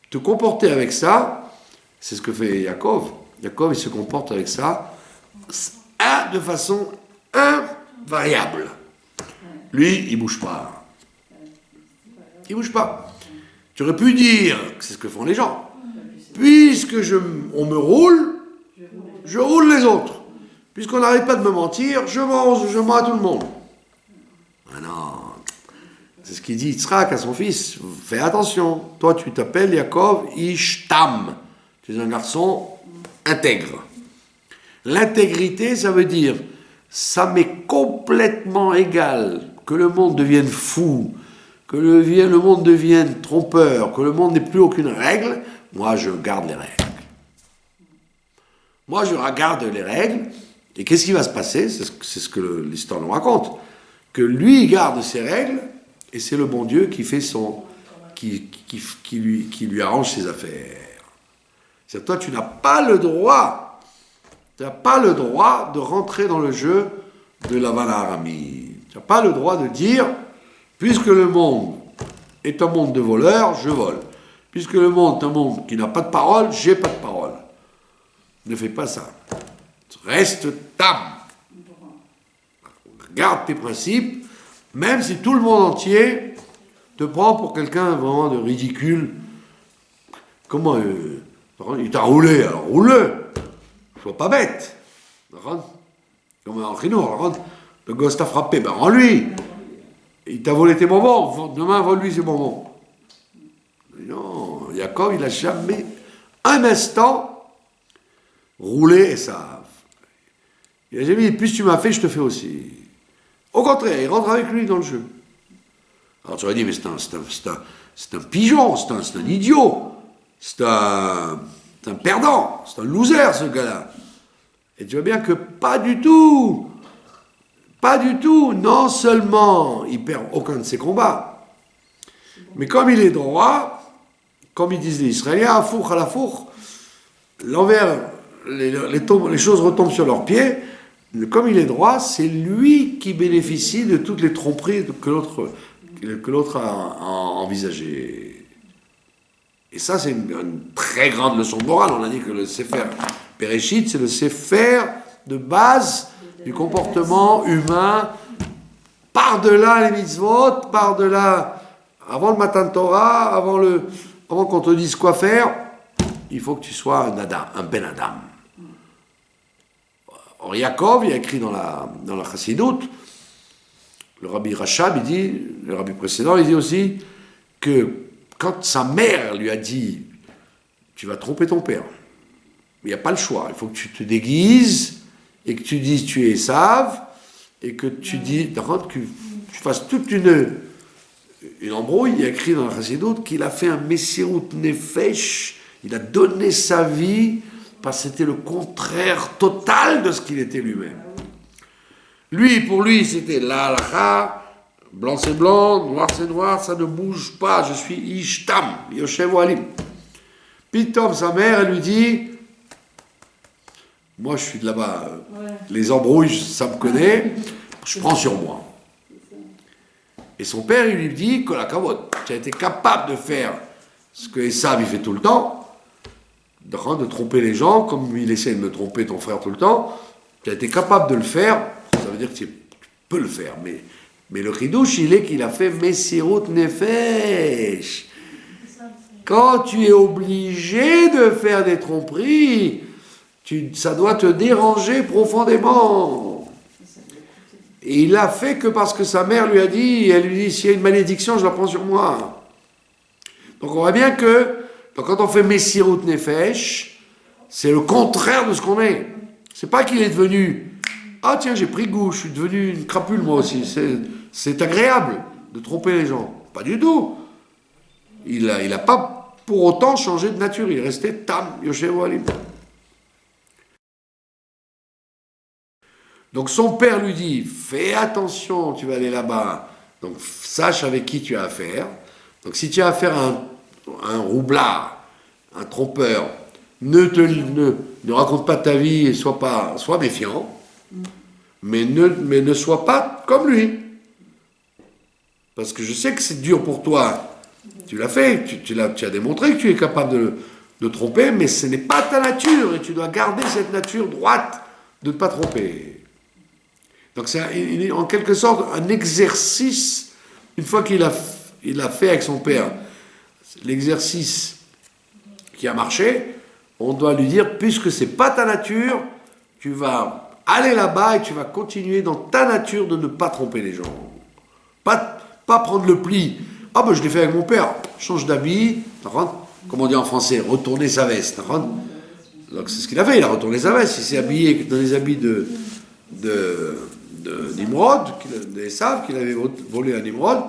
te comporter avec ça. C'est ce que fait Yaakov. Yaakov, il se comporte avec ça de façon invariable. Lui, il bouge pas. Il bouge pas. Tu aurais pu dire que c'est ce que font les gens. Puisque on me roule, je roule les autres. Puisqu'on n'arrête pas de me mentir, je mens à tout le monde. Ah non, C'est ce qu'il dit Yitzhak à son fils. Fais attention, toi tu t'appelles Yaakov Ishtam. Tu es un garçon intègre. L'intégrité, ça veut dire, ça m'est complètement égal que le monde devienne fou, que le monde devienne trompeur, que le monde n'ait plus aucune règle. Moi, je garde les règles. Moi, je regarde les règles. Et qu'est-ce qui va se passer? C'est ce que l'histoire nous raconte. Que lui, il garde ses règles, et c'est le bon Dieu qui fait qui lui arrange ses affaires. C'est toi, tu n'as pas le droit. Tu n'as pas le droit de rentrer dans le jeu de Lavan Arami. Tu n'as pas le droit de dire, puisque le monde est un monde de voleurs, je vole. Puisque le monde est un monde qui n'a pas de parole, j'ai pas de parole. Ne fais pas ça. Reste tam. Garde tes principes, même si tout le monde entier te prend pour quelqu'un vraiment de ridicule. Comment il t'a roulé, alors roule-le. Sois pas bête. Comme en Rino, le gosse t'a frappé, ben rends-lui. Il t'a volé tes bonbons, demain vole-lui ses bonbons. Non, Yaakov, il n'a jamais un instant roulé et ça. Il n'a jamais dit, plus tu m'as fait, je te fais aussi. Au contraire, il rentre avec lui dans le jeu. Alors tu aurais dit, mais c'est un pigeon, c'est un idiot, c'est un perdant, c'est un loser ce gars-là. Et tu vois bien que pas du tout. Non seulement il perd aucun de ses combats, mais comme il est droit, comme ils disent les Israéliens, à la four, l'envers, les choses retombent sur leurs pieds. Comme il est droit, c'est lui qui bénéficie de toutes les tromperies que l'autre a envisagées. Et ça, c'est une très grande leçon de morale. On a dit que le Sefer Bereshit, c'est le Sefer de base du comportement humain, par-delà les mitzvot, par-delà, avant le Matan Torah, avant qu'on te dise quoi faire, il faut que tu sois un Adam, un Ben Adam. Or, Yaakov, il a écrit dans la Chassidoute, le rabbi Rachab, le rabbi précédent, il dit aussi que quand sa mère lui a dit « Tu vas tromper ton père », il n'y a pas le choix, il faut que tu te déguises et que tu dises « Tu es Esav » et que tu dis, que tu fasses toute une embrouille. Il a écrit dans la Chassidoute qu'il a fait un Messirut Nefesh, il a donné sa vie parce que c'était le contraire total de ce qu'il était lui-même. Pour lui, c'était la halakha, blanc c'est blanc, noir c'est noir, ça ne bouge pas, je suis Ishtam, Yoshev Alim. Pitom, sa mère, elle lui dit, moi je suis de là-bas, les embrouilles, ça me connaît, je prends sur moi. Et son père, il lui dit, Kol hakavod, tu as été capable de faire ce que Esav il fait tout le temps, de tromper les gens, comme il essaie de me tromper ton frère tout le temps, tu as été capable de le faire, ça veut dire que tu peux le faire, mais le chidouche, il est qu'il a fait Messirut Nefesh. Quand tu es obligé de faire des tromperies, ça doit te déranger profondément. Et il l'a fait que parce que sa mère lui a dit, elle lui dit, s'il y a une malédiction, je la prends sur moi. Donc on voit bien que, quand on fait Messirut Nefesh, c'est le contraire de ce qu'on est. C'est pas qu'il est devenu, ah tiens, j'ai pris goût, je suis devenu une crapule moi aussi. C'est agréable de tromper les gens. Pas du tout. Il a pas pour autant changé de nature. Il est resté Tam, Yoshev Alim. Donc son père lui dit, fais attention, tu vas aller là-bas. Donc sache avec qui tu as affaire. Donc si tu as affaire à un roublard, un trompeur, ne raconte pas ta vie et sois méfiant, mais ne sois pas comme lui. Parce que je sais que c'est dur pour toi. Tu l'as fait, tu as démontré que tu es capable de tromper, mais ce n'est pas ta nature et tu dois garder cette nature droite de ne pas tromper. Donc c'est en quelque sorte un exercice, une fois qu'il a fait avec son père, l'exercice qui a marché, on doit lui dire, puisque c'est pas ta nature, tu vas aller là-bas et tu vas continuer dans ta nature de ne pas tromper les gens. pas prendre le pli. Ah ben je l'ai fait avec mon père, change d'habit, comme on dit en français, retourner sa veste. Donc c'est ce qu'il a fait, il a retourné sa veste, il s'est habillé dans les habits de Nimrod, d'Esav, qu'il avait volé à Nimrod,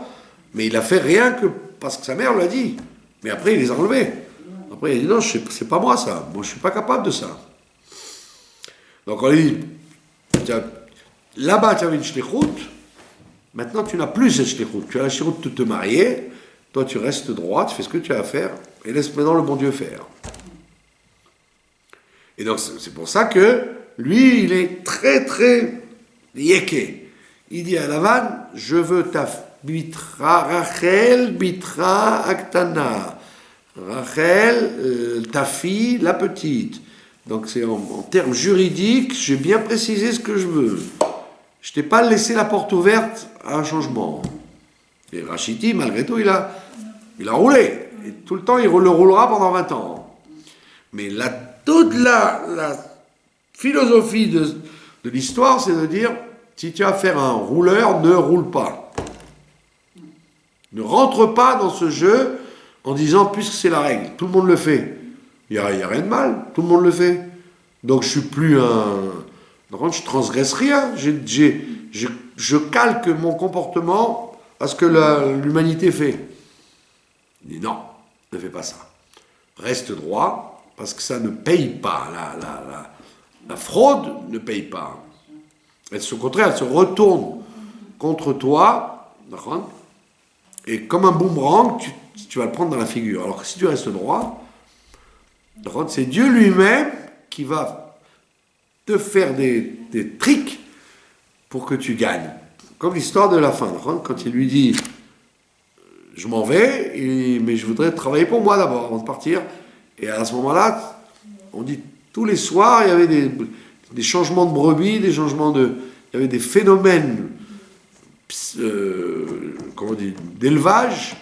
mais il a fait rien que parce que sa mère l'a dit. Mais après il les a enlevés. Après il a dit non, c'est pas moi ça, moi je suis pas capable de ça. Donc on lui dit, là-bas tu avais une shlichut, maintenant tu n'as plus cette shlichut, tu as la shlichut de te marier, toi tu restes droit, tu fais ce que tu as à faire, et laisse maintenant le bon Dieu faire. Et donc c'est pour ça que lui il est très très yéké. Il dit à Lavan, je veux ta bitra, Rachel bitra aktana. Rachel, ta fille, la petite. Donc c'est en termes juridiques, j'ai bien précisé ce que je veux. Je t'ai pas laissé la porte ouverte à un changement. Et Rachiti, malgré tout, il a roulé. Et tout le temps, il le roulera pendant 20 ans. Mais toute la philosophie de l'histoire, c'est de dire, si tu as affaire à un rouleur, ne roule pas. Ne rentre pas dans ce jeu en disant, puisque c'est la règle, tout le monde le fait. Il n'y a rien de mal, tout le monde le fait. Donc je suis plus un... Donc je transgresse rien, je calque mon comportement à ce que l'humanité fait. Il dit non, ne fais pas ça. Reste droit, parce que ça ne paye pas. La fraude ne paye pas. Au contraire, elle se retourne contre toi, et comme un boomerang, tu vas le prendre dans la figure. Alors que si tu restes droit, c'est Dieu lui-même qui va te faire des tricks pour que tu gagnes. Comme l'histoire de la fin. Quand il lui dit « Je m'en vais, mais je voudrais travailler pour moi d'abord avant de partir. » Et à ce moment-là, on dit tous les soirs, il y avait des changements de brebis, il y avait des phénomènes d'élevage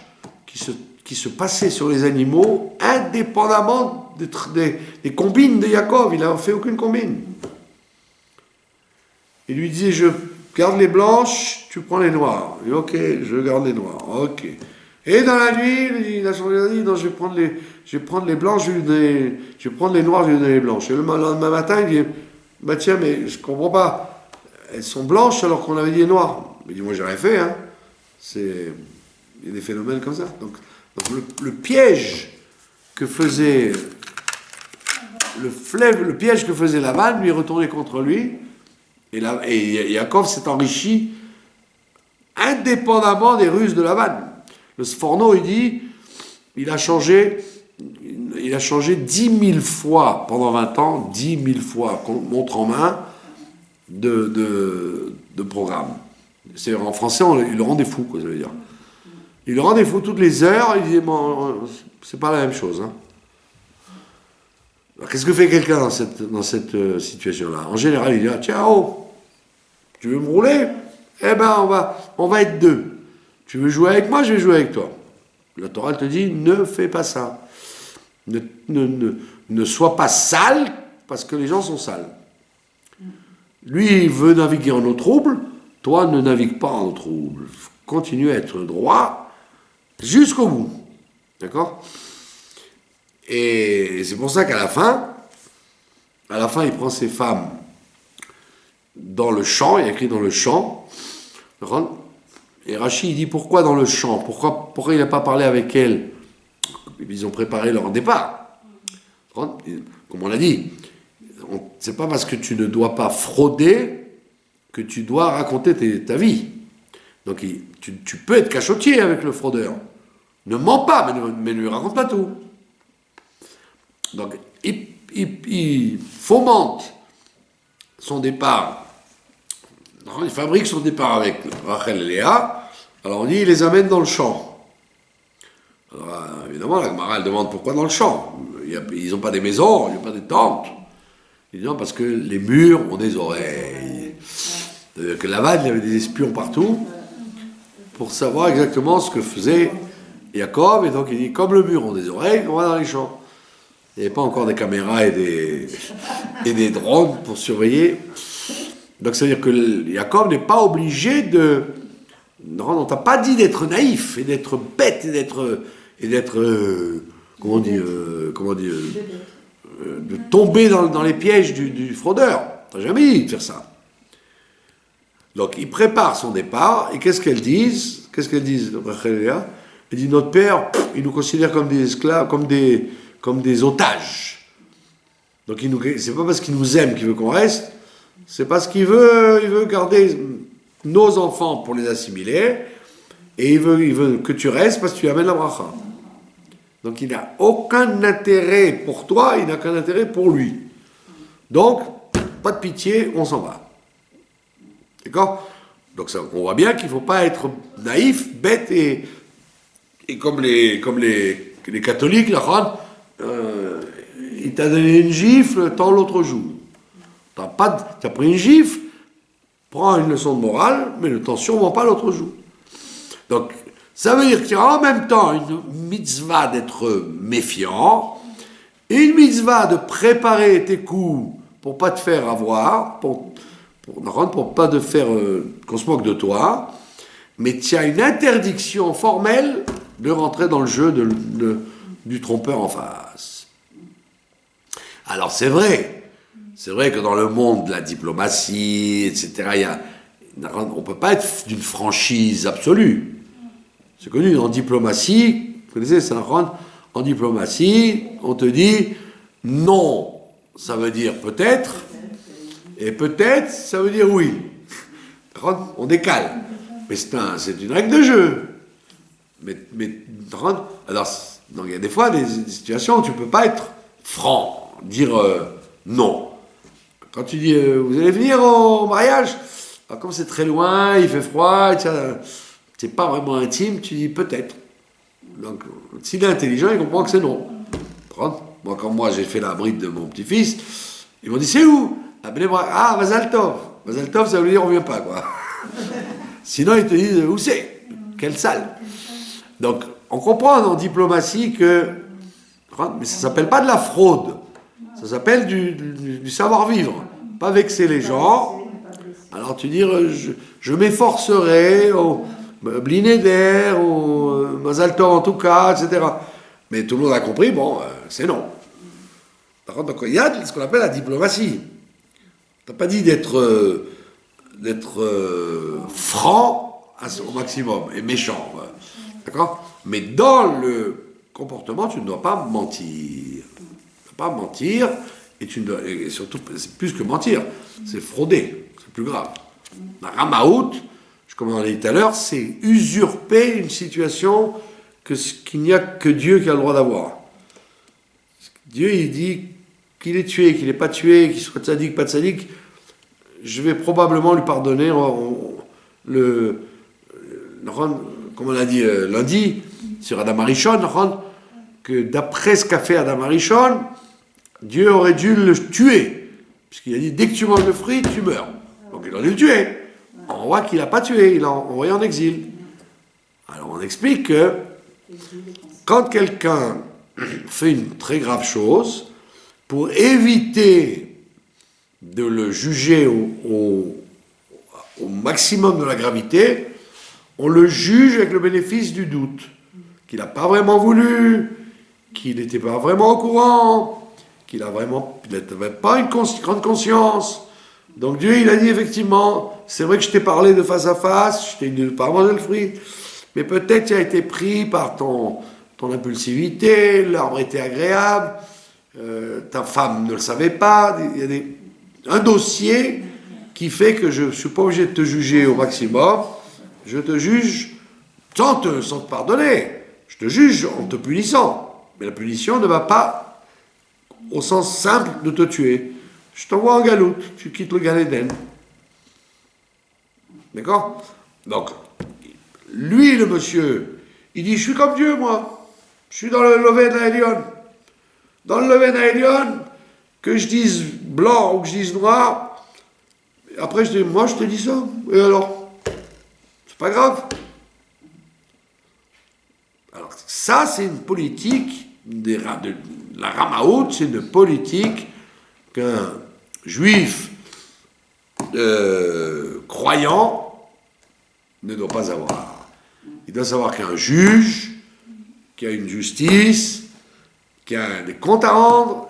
qui se passaient sur les animaux indépendamment des combines de Yaakov. Il n'a fait aucune combine. Il lui disait, je garde les blanches, tu prends les noires. Il dit, ok, je garde les noires. Ok. Et dans la nuit, il a changé d'avis, non, je vais prendre les blanches, je vais prendre les noires, je vais lui donner les blanches. Et le lendemain matin, il dit, bah tiens, mais je comprends pas. Elles sont blanches alors qu'on avait dit noires. Il dit, moi j'ai rien fait, hein. Il y a des phénomènes comme ça. Donc le piège que faisait le piège que faisait Lavan lui est retourné contre lui, et Yaakov s'est enrichi indépendamment des ruses de Lavan. Le Sforno, il dit, il a changé 10 000 fois pendant 20 ans, 10 000 fois, montre en main, de programme. C'est, en français, il le rendait fou, quoi, ça veut dire. Il le rendait fou toutes les heures, il disait, bon, c'est pas la même chose. Hein. Alors, qu'est-ce que fait quelqu'un dans cette situation-là? En général, il dit, ah, tiens, oh, tu veux me rouler? Eh ben, on va être deux. Tu veux jouer avec moi, je vais jouer avec toi. La Torah te dit, ne fais pas ça. Ne sois pas sale, parce que les gens sont sales. Lui, il veut naviguer en eau trouble, toi, ne navigue pas en eau trouble. Continue à être droit jusqu'au bout. D'accord? Et c'est pour ça qu'à la fin, il prend ses femmes dans le champ, il y a écrit dans le champ, et Rachid il dit pourquoi dans le champ, pourquoi il n'a pas parlé avec elle? Ils ont préparé leur départ. Comme on l'a dit, c'est pas parce que tu ne dois pas frauder que tu dois raconter ta vie. Donc tu peux être cachotier avec le fraudeur. Ne mens pas, mais ne lui raconte pas tout. Donc il fomente son départ. Il fabrique son départ avec Rachel et Léa. Alors on dit, il les amène dans le champ. Alors évidemment, la Gemara, elle demande pourquoi dans le champ. Ils n'ont pas des maisons, il n'y a pas des tentes. Il dit non, parce que les murs ont des oreilles. C'est-à-dire que là-bas, il y avait des espions partout pour savoir exactement ce que faisait Yaakov. Et donc il dit, comme le mur ont des oreilles, on va dans les champs. Il n'y avait pas encore des caméras et des drones pour surveiller. Donc, c'est-à-dire que Yaakov n'est pas obligé Non, on t'a pas dit d'être naïf et d'être bête et d'être comment on dit de tomber dans les pièges du fraudeur. T'as jamais dit de faire ça. Donc il prépare son départ et qu'est-ce qu'elles disent Rachel et Léa? Elle dit notre père, il nous considère comme des esclaves, comme des otages. Donc c'est pas parce qu'il nous aime qu'il veut qu'on reste, c'est parce qu'il veut garder nos enfants pour les assimiler, et il veut que tu restes parce que tu amènes la bracha. Donc il n'a aucun intérêt pour toi, il n'a qu'un intérêt pour lui. Donc, pas de pitié, on s'en va. D'accord? Donc ça, on voit bien qu'il ne faut pas être naïf, bête et comme les catholiques, là, il t'a donné une gifle, tends l'autre joue. T'as pris une gifle, prends une leçon de morale, mais ne t'en sûrement pas l'autre joue. Donc, ça veut dire qu'il y a en même temps une mitzvah d'être méfiant, et une mitzvah de préparer tes coups pour pas te faire avoir, pour pas te faire qu'on se moque de toi, mais tu as une interdiction formelle de rentrer dans le jeu du trompeur en face. Alors c'est vrai que dans le monde de la diplomatie, etc., on ne peut pas être d'une franchise absolue. C'est connu, en diplomatie, vous connaissez, c'est en diplomatie, on te dit non, ça veut dire peut-être, et peut-être, ça veut dire oui. On décale. Mais c'est une règle de jeu. Mais alors, donc il y a des fois des situations où tu ne peux pas être franc, dire non. Quand tu dis vous allez venir au mariage, alors, comme c'est très loin, il fait froid, c'est pas vraiment intime, tu dis peut-être. Donc, s'il est intelligent, il comprend que c'est non. Moi, quand j'ai fait la bride de mon petit-fils, ils m'ont dit c'est où? Ah, Mazal Tov. Mazal Tov, ça veut dire on revient pas, quoi. Sinon, ils te disent où c'est? Quelle salle? Donc, on comprend en diplomatie que. Mais ça s'appelle pas de la fraude. Ça s'appelle du savoir-vivre. Pas vexer les gens. Alors, tu dis je m'efforcerai au Blinéder, au Mazal Tov en tout cas, etc. Mais tout le monde a compris, bon, c'est non. Par contre, donc, il y a ce qu'on appelle la diplomatie. T'as pas dit d'être franc au maximum et méchant, d'accord? Mais dans le comportement, tu ne dois pas mentir. Tu ne dois pas mentir et surtout, c'est plus que mentir, c'est frauder, c'est plus grave. La ramaout, comme on l'a dit tout à l'heure, c'est usurper une situation qu'il n'y a que Dieu qui a le droit d'avoir. Dieu, il dit qu'il est tué, qu'il n'est pas tué, qu'il soit tzaddik, pas tzaddik, je vais probablement lui pardonner. Comme on a dit lundi, sur Adam Arishon, que d'après ce qu'a fait Adam Arishon, Dieu aurait dû le tuer. Puisqu'il a dit, dès que tu manges le fruit, tu meurs. Donc il aurait dû le tuer. On voit qu'il n'a pas tué, il l'a envoyé en exil. Alors on explique que quand quelqu'un fait une très grave chose, pour éviter de le juger au maximum de la gravité, on le juge avec le bénéfice du doute, qu'il n'a pas vraiment voulu, qu'il n'était pas vraiment au courant, qu'il n'avait pas une grande conscience. Donc Dieu, il a dit effectivement, c'est vrai que je t'ai parlé de face à face, je t'ai dit de ne pas manger le fruit, mais peut-être tu as été pris par ton impulsivité, l'arbre était agréable, ta femme ne le savait pas, il y a un dossier qui fait que je ne suis pas obligé de te juger au maximum, je te juge sans te pardonner, je te juge en te punissant, mais la punition ne va pas au sens simple de te tuer. Je t'envoie en galoute, tu quittes le Gan Eden. D'accord? Donc, lui, le monsieur, il dit, je suis comme Dieu, moi. Je suis dans le Loven Haelion. Dans le Loven Haelion, que je dise blanc ou que je dise noir, après je dis, moi je te dis ça. Et alors? C'est pas grave. Alors, ça, c'est une politique, la Ramaout, c'est une politique qu'un juif croyant ne doit pas avoir. Il doit savoir qu'il y a un juge, qu'il y a une justice, qu'il y a des comptes à rendre,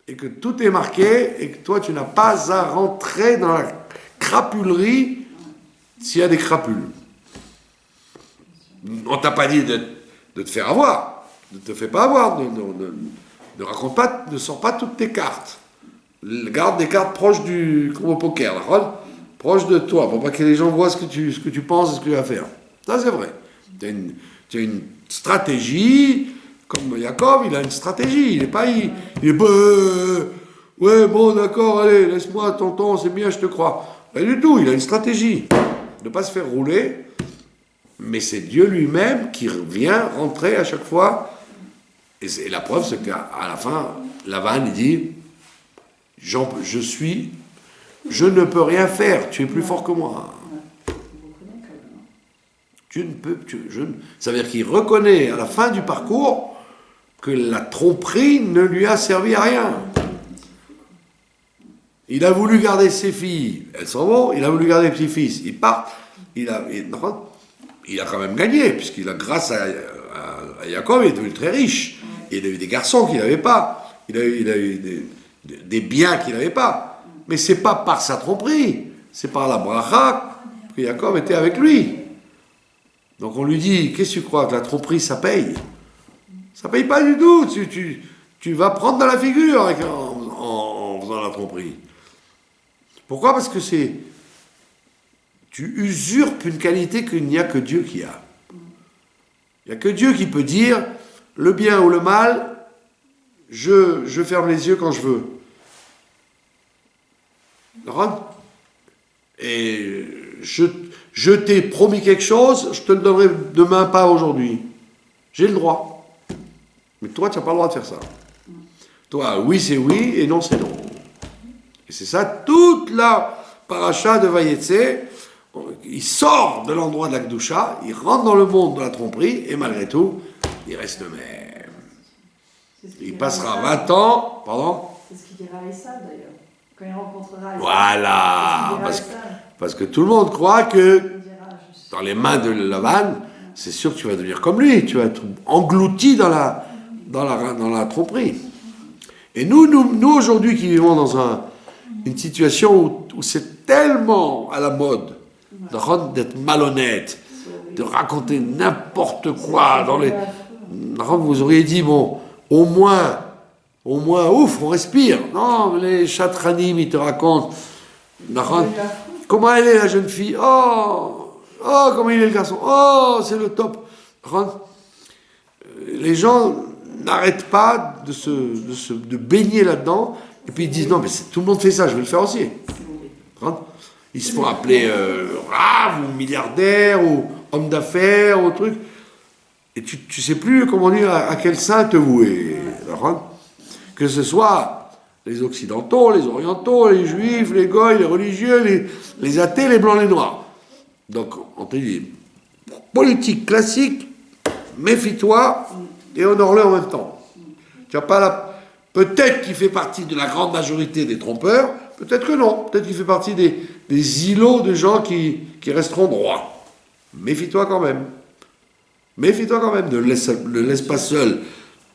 et que tout est marqué, et que toi, tu n'as pas à rentrer dans la crapulerie s'il y a des crapules. On t'a pas dit de te faire avoir. Ne te fais pas avoir. Ne raconte pas, ne sors pas toutes tes cartes. Garde des cartes proches comme au poker, d'accord ? Proches de toi, pour pas que les gens voient ce que tu penses et ce que tu vas faire. Ça, c'est vrai. Tu as une stratégie, comme Yaakov, il a une stratégie. Il est pas... ouais, bon, d'accord, allez, laisse-moi, tonton, c'est bien, je te crois. Pas du tout, il a une stratégie. Ne pas se faire rouler, mais c'est Dieu lui-même qui vient rentrer à chaque fois. Et la preuve, c'est qu'à la fin, Lavan, il dit, je ne peux rien faire, tu es plus fort que moi. Ça veut dire qu'il reconnaît à la fin du parcours que la tromperie ne lui a servi à rien. Il a voulu garder ses filles, elles s'en vont, il a voulu garder les petits-fils, ils partent, il a quand même gagné, grâce à Jacob, il est devenu très riche. Il a eu des garçons qu'il n'avait pas, il a eu des biens qu'il n'avait pas. Mais c'est pas par sa tromperie, c'est par la bracha que Jacob était avec lui. Donc on lui dit, qu'est-ce que tu crois, que la tromperie ça paye? Ça paye pas du tout, tu vas prendre dans la figure en faisant la tromperie. Pourquoi? Parce que tu usurpes une qualité qu'il n'y a que Dieu qui a. Il n'y a que Dieu qui peut dire le bien ou le mal, je ferme les yeux quand je veux. Et je t'ai promis quelque chose, je te le donnerai demain, pas aujourd'hui. J'ai le droit. Mais toi, tu n'as pas le droit de faire ça. Toi, oui, c'est oui, et non, c'est non. Et c'est ça, toute la paracha de Vayetse, il sort de l'endroit de la Kedusha, il rentre dans le monde de la tromperie, et malgré tout, il reste le même. Il passera 20 ans, pardon. C'est ce qu'il dira à Esav d'ailleurs, quand il rencontrera Esav. Voilà, parce que tout le monde croit que dans les mains de Lavan, c'est sûr que tu vas devenir comme lui, tu vas être englouti dans la tromperie. Et nous aujourd'hui qui vivons dans une situation où c'est tellement à la mode d'être malhonnête, de raconter n'importe quoi vous auriez dit, bon, au moins, ouf, on respire. Non, les chatranim, ils te racontent. Comment elle est, la jeune fille? Oh, comment il est, le garçon? Oh, c'est le top. Les gens n'arrêtent pas de baigner là-dedans, et puis ils disent, non, mais tout le monde fait ça, je vais le faire aussi. Ils se font appeler rave, ou milliardaire, ou homme d'affaires, ou truc. Et tu sais plus, comment dire, à quel saint te vouer. Que ce soit les occidentaux, les orientaux, les juifs, les goïs, les religieux, les athées, les blancs, les noirs. Donc, on te dit, politique classique, méfie-toi et honore-le en même temps. Tu n'as pas peut-être qu'il fait partie de la grande majorité des trompeurs, peut-être que non. Peut-être qu'il fait partie des îlots de gens qui resteront droits. Méfie-toi quand même. Méfie-toi quand même. Ne le laisse pas seul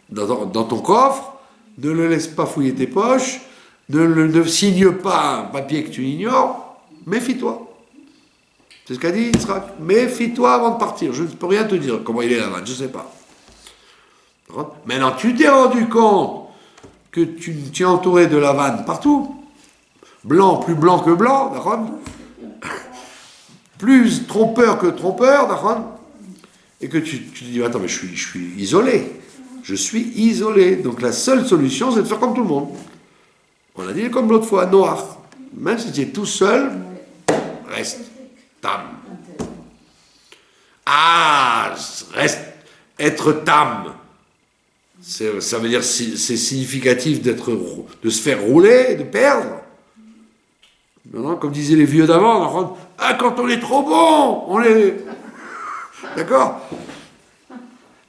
dans ton coffre. Ne le laisse pas fouiller tes poches. Ne signe pas un papier que tu ignores. Méfie-toi. C'est ce qu'a dit Yitzhak. Méfie-toi avant de partir. Je ne peux rien te dire comment il est là-bas. Je ne sais pas. Maintenant, tu t'es rendu compte que tu es entouré de Lavan partout. Blanc, plus blanc que blanc, d'accord? Plus trompeur que trompeur, d'accord? Et que tu te dis, attends, mais je suis isolé. Je suis isolé. Donc la seule solution, c'est de faire comme tout le monde. On a dit comme l'autre fois, Noach. Même si tu es tout seul, reste tam. Reste être tam. Ça veut dire c'est significatif de se faire rouler, de perdre. Non, comme disaient les vieux d'avant, quand on est trop bon, on est... D'accord?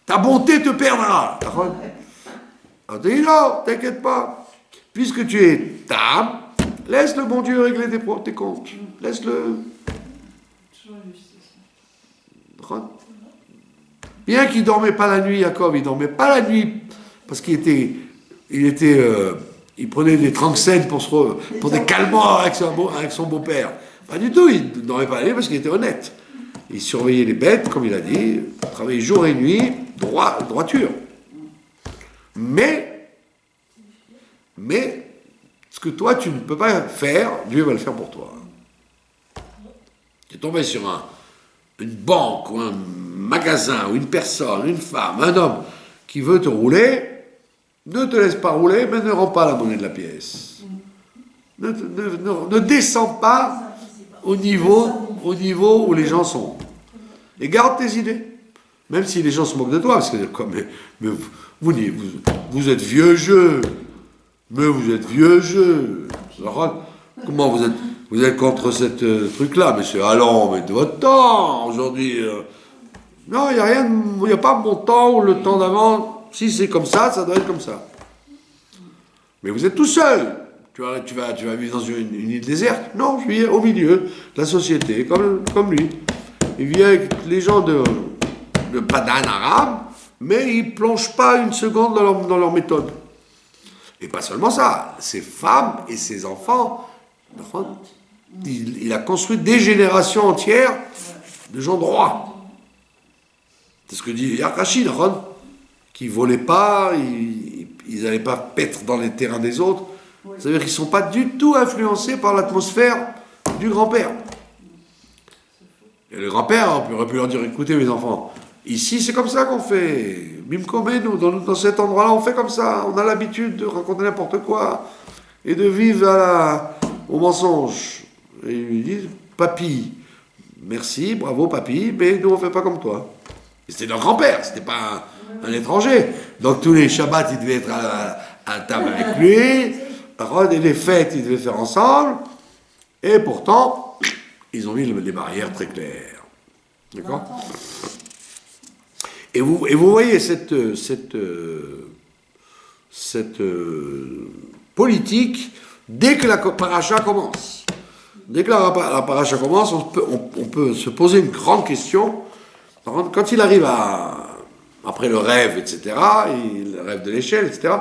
Ta bonté te perdra. On te dit non, t'inquiète pas. Puisque tu es tam, laisse le bon Dieu régler tes comptes. Laisse-le. Bien qu'il ne dormait pas la nuit, Yaakov, il ne dormait pas la nuit parce qu'il il prenait des tranxènes pour des calmants avec son beau-père. Pas du tout, il ne dormait pas la nuit parce qu'il était honnête. Il surveillait les bêtes, comme il a dit, travaillait jour et nuit, droiture. Mais, ce que toi, tu ne peux pas faire, Dieu va le faire pour toi. Tu es tombé sur une banque ou un magasin ou une personne, une femme, un homme qui veut te rouler, ne te laisse pas rouler, mais ne rends pas la monnaie de la pièce. Ne descends pas au niveau où les gens sont. Et garde tes idées. Même si les gens se moquent de toi, parce que mais vous êtes vieux jeu. Mais vous êtes vieux jeu. Alors, comment vous êtes contre cette truc-là, monsieur? Allons, mettez votre temps, aujourd'hui. Non, il n'y a pas mon temps ou le temps d'avant. Si c'est comme ça doit être comme ça. Mais vous êtes tout seul. Tu vas vivre dans une île déserte? Non, je vis au milieu de la société, comme lui. Il vit avec les gens de Padan Aram, mais il ne plonge pas une seconde dans leur méthode. Et pas seulement ça, ses femmes et ses enfants, il a construit des générations entières de gens droits. C'est ce que dit Yarkashi, qui ne volaient pas, ils n'allaient pas paître dans les terrains des autres. Oui. C'est-à-dire qu'ils ne sont pas du tout influencés par l'atmosphère du grand-père. Et le grand-père, on aurait pu leur dire, écoutez mes enfants, ici c'est comme ça qu'on fait. Bimkomé, nous, dans cet endroit-là, on fait comme ça. On a l'habitude de raconter n'importe quoi et de vivre au mensonge. Et ils lui disent, papy, merci, bravo papy, mais nous on ne fait pas comme toi. Et c'était leur grand-père, c'était pas un étranger. Donc tous les Shabbats, ils devaient être à table avec lui, et les fêtes, ils devaient faire ensemble, et pourtant, ils ont mis les barrières très claires. D'accord ? Et vous voyez cette politique, dès que la paracha commence. Dès que la paracha commence, on peut se poser une grande question. Quand il arrive après le rêve, etc., le rêve de l'échelle, etc.,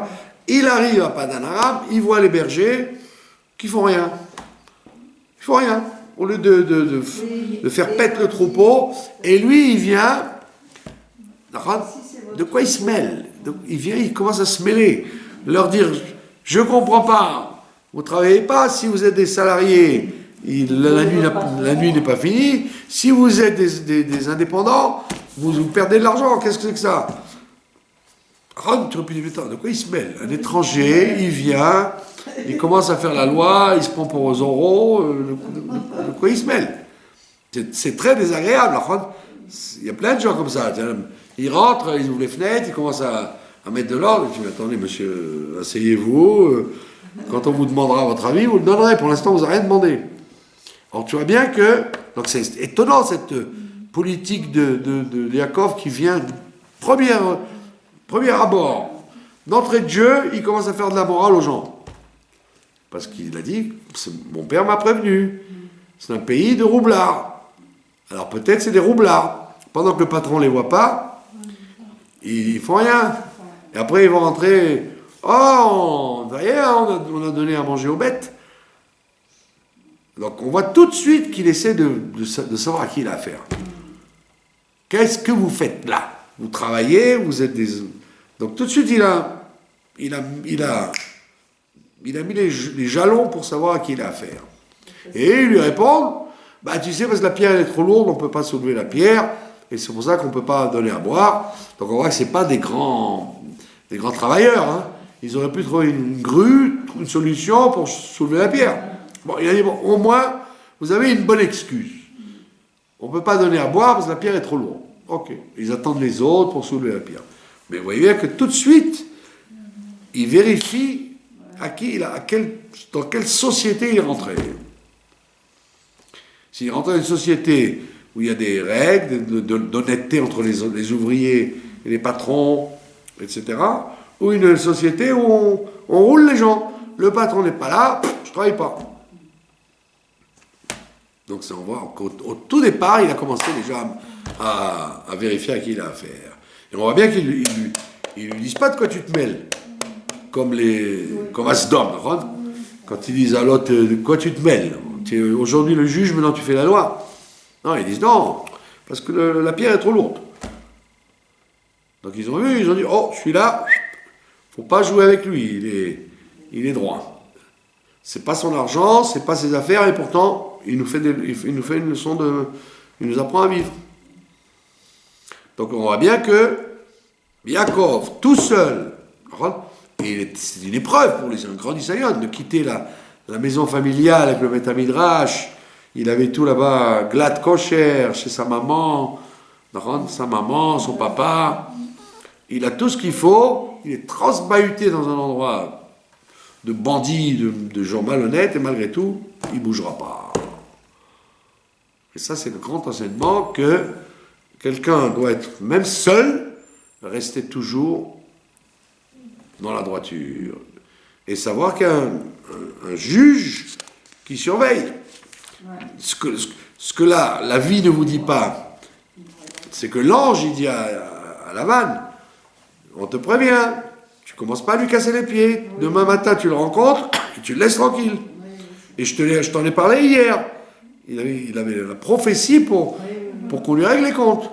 il arrive à Padan Aram, il voit les bergers qui font rien. Ils font rien. Au lieu de faire pète le troupeau, et lui, il vient. De quoi il se mêle? Il vient, il commence à se mêler. Leur dire, je ne comprends pas, vous ne travaillez pas, si vous êtes des salariés, la nuit n'est pas finie, si vous êtes des indépendants, vous perdez de l'argent, qu'est-ce que c'est que ça? De quoi il se mêle? Un étranger, il vient, il commence à faire la loi, il se prend pour Zorro, de quoi il se mêle? C'est très désagréable. Il y a plein de gens comme ça. Ils rentrent, ils ouvrent les fenêtres, ils commencent à mettre de l'ordre. Je dis, attendez, monsieur, asseyez-vous. Quand on vous demandera votre avis, vous le donnerez. Pour l'instant, vous n'avez rien demandé. Alors, tu vois bien que... Donc, c'est étonnant, cette politique de Yaakov qui vient... Premier abord. D'entrée de jeu, il commence à faire de la morale aux gens. Parce qu'il a dit, mon père m'a prévenu. C'est un pays de roublards. Alors, peut-être c'est des roublards. Pendant que le patron ne les voit pas, ils font rien. Et après, ils vont rentrer. Oh, d'ailleurs, on a donné à manger aux bêtes. Donc, on voit tout de suite qu'il essaie de savoir à qui il a affaire. Qu'est-ce que vous faites là? Vous travaillez, vous êtes des... Donc, tout de suite, il a mis les jalons pour savoir à qui il a affaire. Et ils lui répondent, bah, tu sais, parce que la pierre elle est trop lourde, on ne peut pas soulever la pierre. Et c'est pour ça qu'on ne peut pas donner à boire. Donc on voit que ce n'est pas des grands travailleurs. Hein. Ils auraient pu trouver une grue, une solution pour soulever la pierre. Bon, il a dit, bon, au moins, vous avez une bonne excuse. On ne peut pas donner à boire parce que la pierre est trop lourde. Ok, ils attendent les autres pour soulever la pierre. Mais vous voyez bien que tout de suite, ils vérifient dans quelle société il est rentré. S'il rentre dans une société où il y a des règles d'honnêteté entre les ouvriers et les patrons, etc. Ou une société où on roule les gens. Le patron n'est pas là, je ne travaille pas. Donc on voit qu'au tout départ, il a commencé déjà à vérifier à qui il a affaire. Et on voit bien qu'ils lui disent pas de quoi tu te mêles. Comme Asdom, quand ils disent à l'autre de quoi tu te mêles. Tu es aujourd'hui le juge, maintenant tu fais la loi. Non, ils disent non, parce que la pierre est trop lourde. Donc ils ont vu, ils ont dit, oh, celui-là, faut pas jouer avec lui, il est droit. C'est pas son argent, c'est pas ses affaires, et pourtant, il nous fait une leçon il nous apprend à vivre. Donc on voit bien que Yaakov, tout seul, c'est une épreuve pour les grands Isaïon de quitter la maison familiale avec le Beth Midrash. Il avait tout là-bas, glad kosher, chez sa maman, son papa. Il a tout ce qu'il faut, il est transbahuté dans un endroit de bandits, de gens malhonnêtes, et malgré tout, il ne bougera pas. Et ça, c'est le grand enseignement que quelqu'un doit être, même seul, rester toujours dans la droiture. Et savoir qu'il y a un juge qui surveille. Ce que la vie ne vous dit pas, c'est que l'ange, il dit à Lavan, on te prévient, tu commences pas à lui casser les pieds. Demain matin, tu le rencontres et tu le laisses tranquille. Et je t'en ai parlé hier. Il avait la prophétie pour qu'on lui règle les comptes.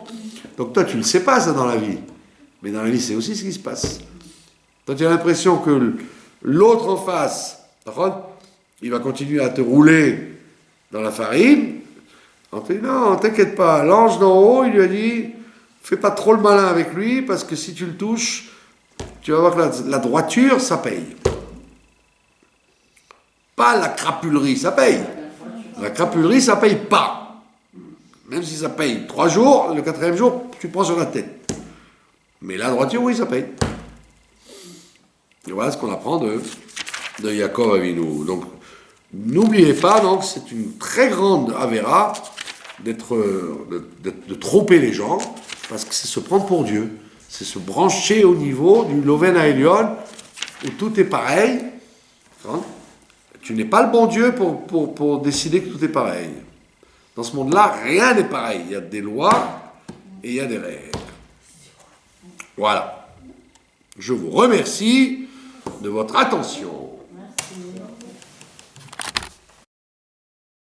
Donc toi, tu ne le sais pas, ça, dans la vie. Mais dans la vie, c'est aussi ce qui se passe. Toi, tu as l'impression que l'autre en face, il va continuer à te rouler dans la farine. On te dit, non, t'inquiète pas. L'ange d'en haut, il lui a dit, fais pas trop le malin avec lui, parce que si tu le touches, tu vas voir que la droiture, ça paye. Pas la crapulerie, ça paye. La crapulerie, ça paye pas. Même si ça paye 3 jours, le 4e jour, tu prends sur la tête. Mais la droiture, oui, ça paye. Et voilà ce qu'on apprend de Yaakov Avinu. Donc, n'oubliez pas, donc, c'est une très grande avéra de tromper les gens, parce que c'est se prendre pour Dieu. C'est se brancher au niveau du Loven Aelion, où tout est pareil. Hein? Tu n'es pas le bon Dieu pour décider que tout est pareil. Dans ce monde-là, rien n'est pareil. Il y a des lois et il y a des règles. Voilà. Je vous remercie de votre attention.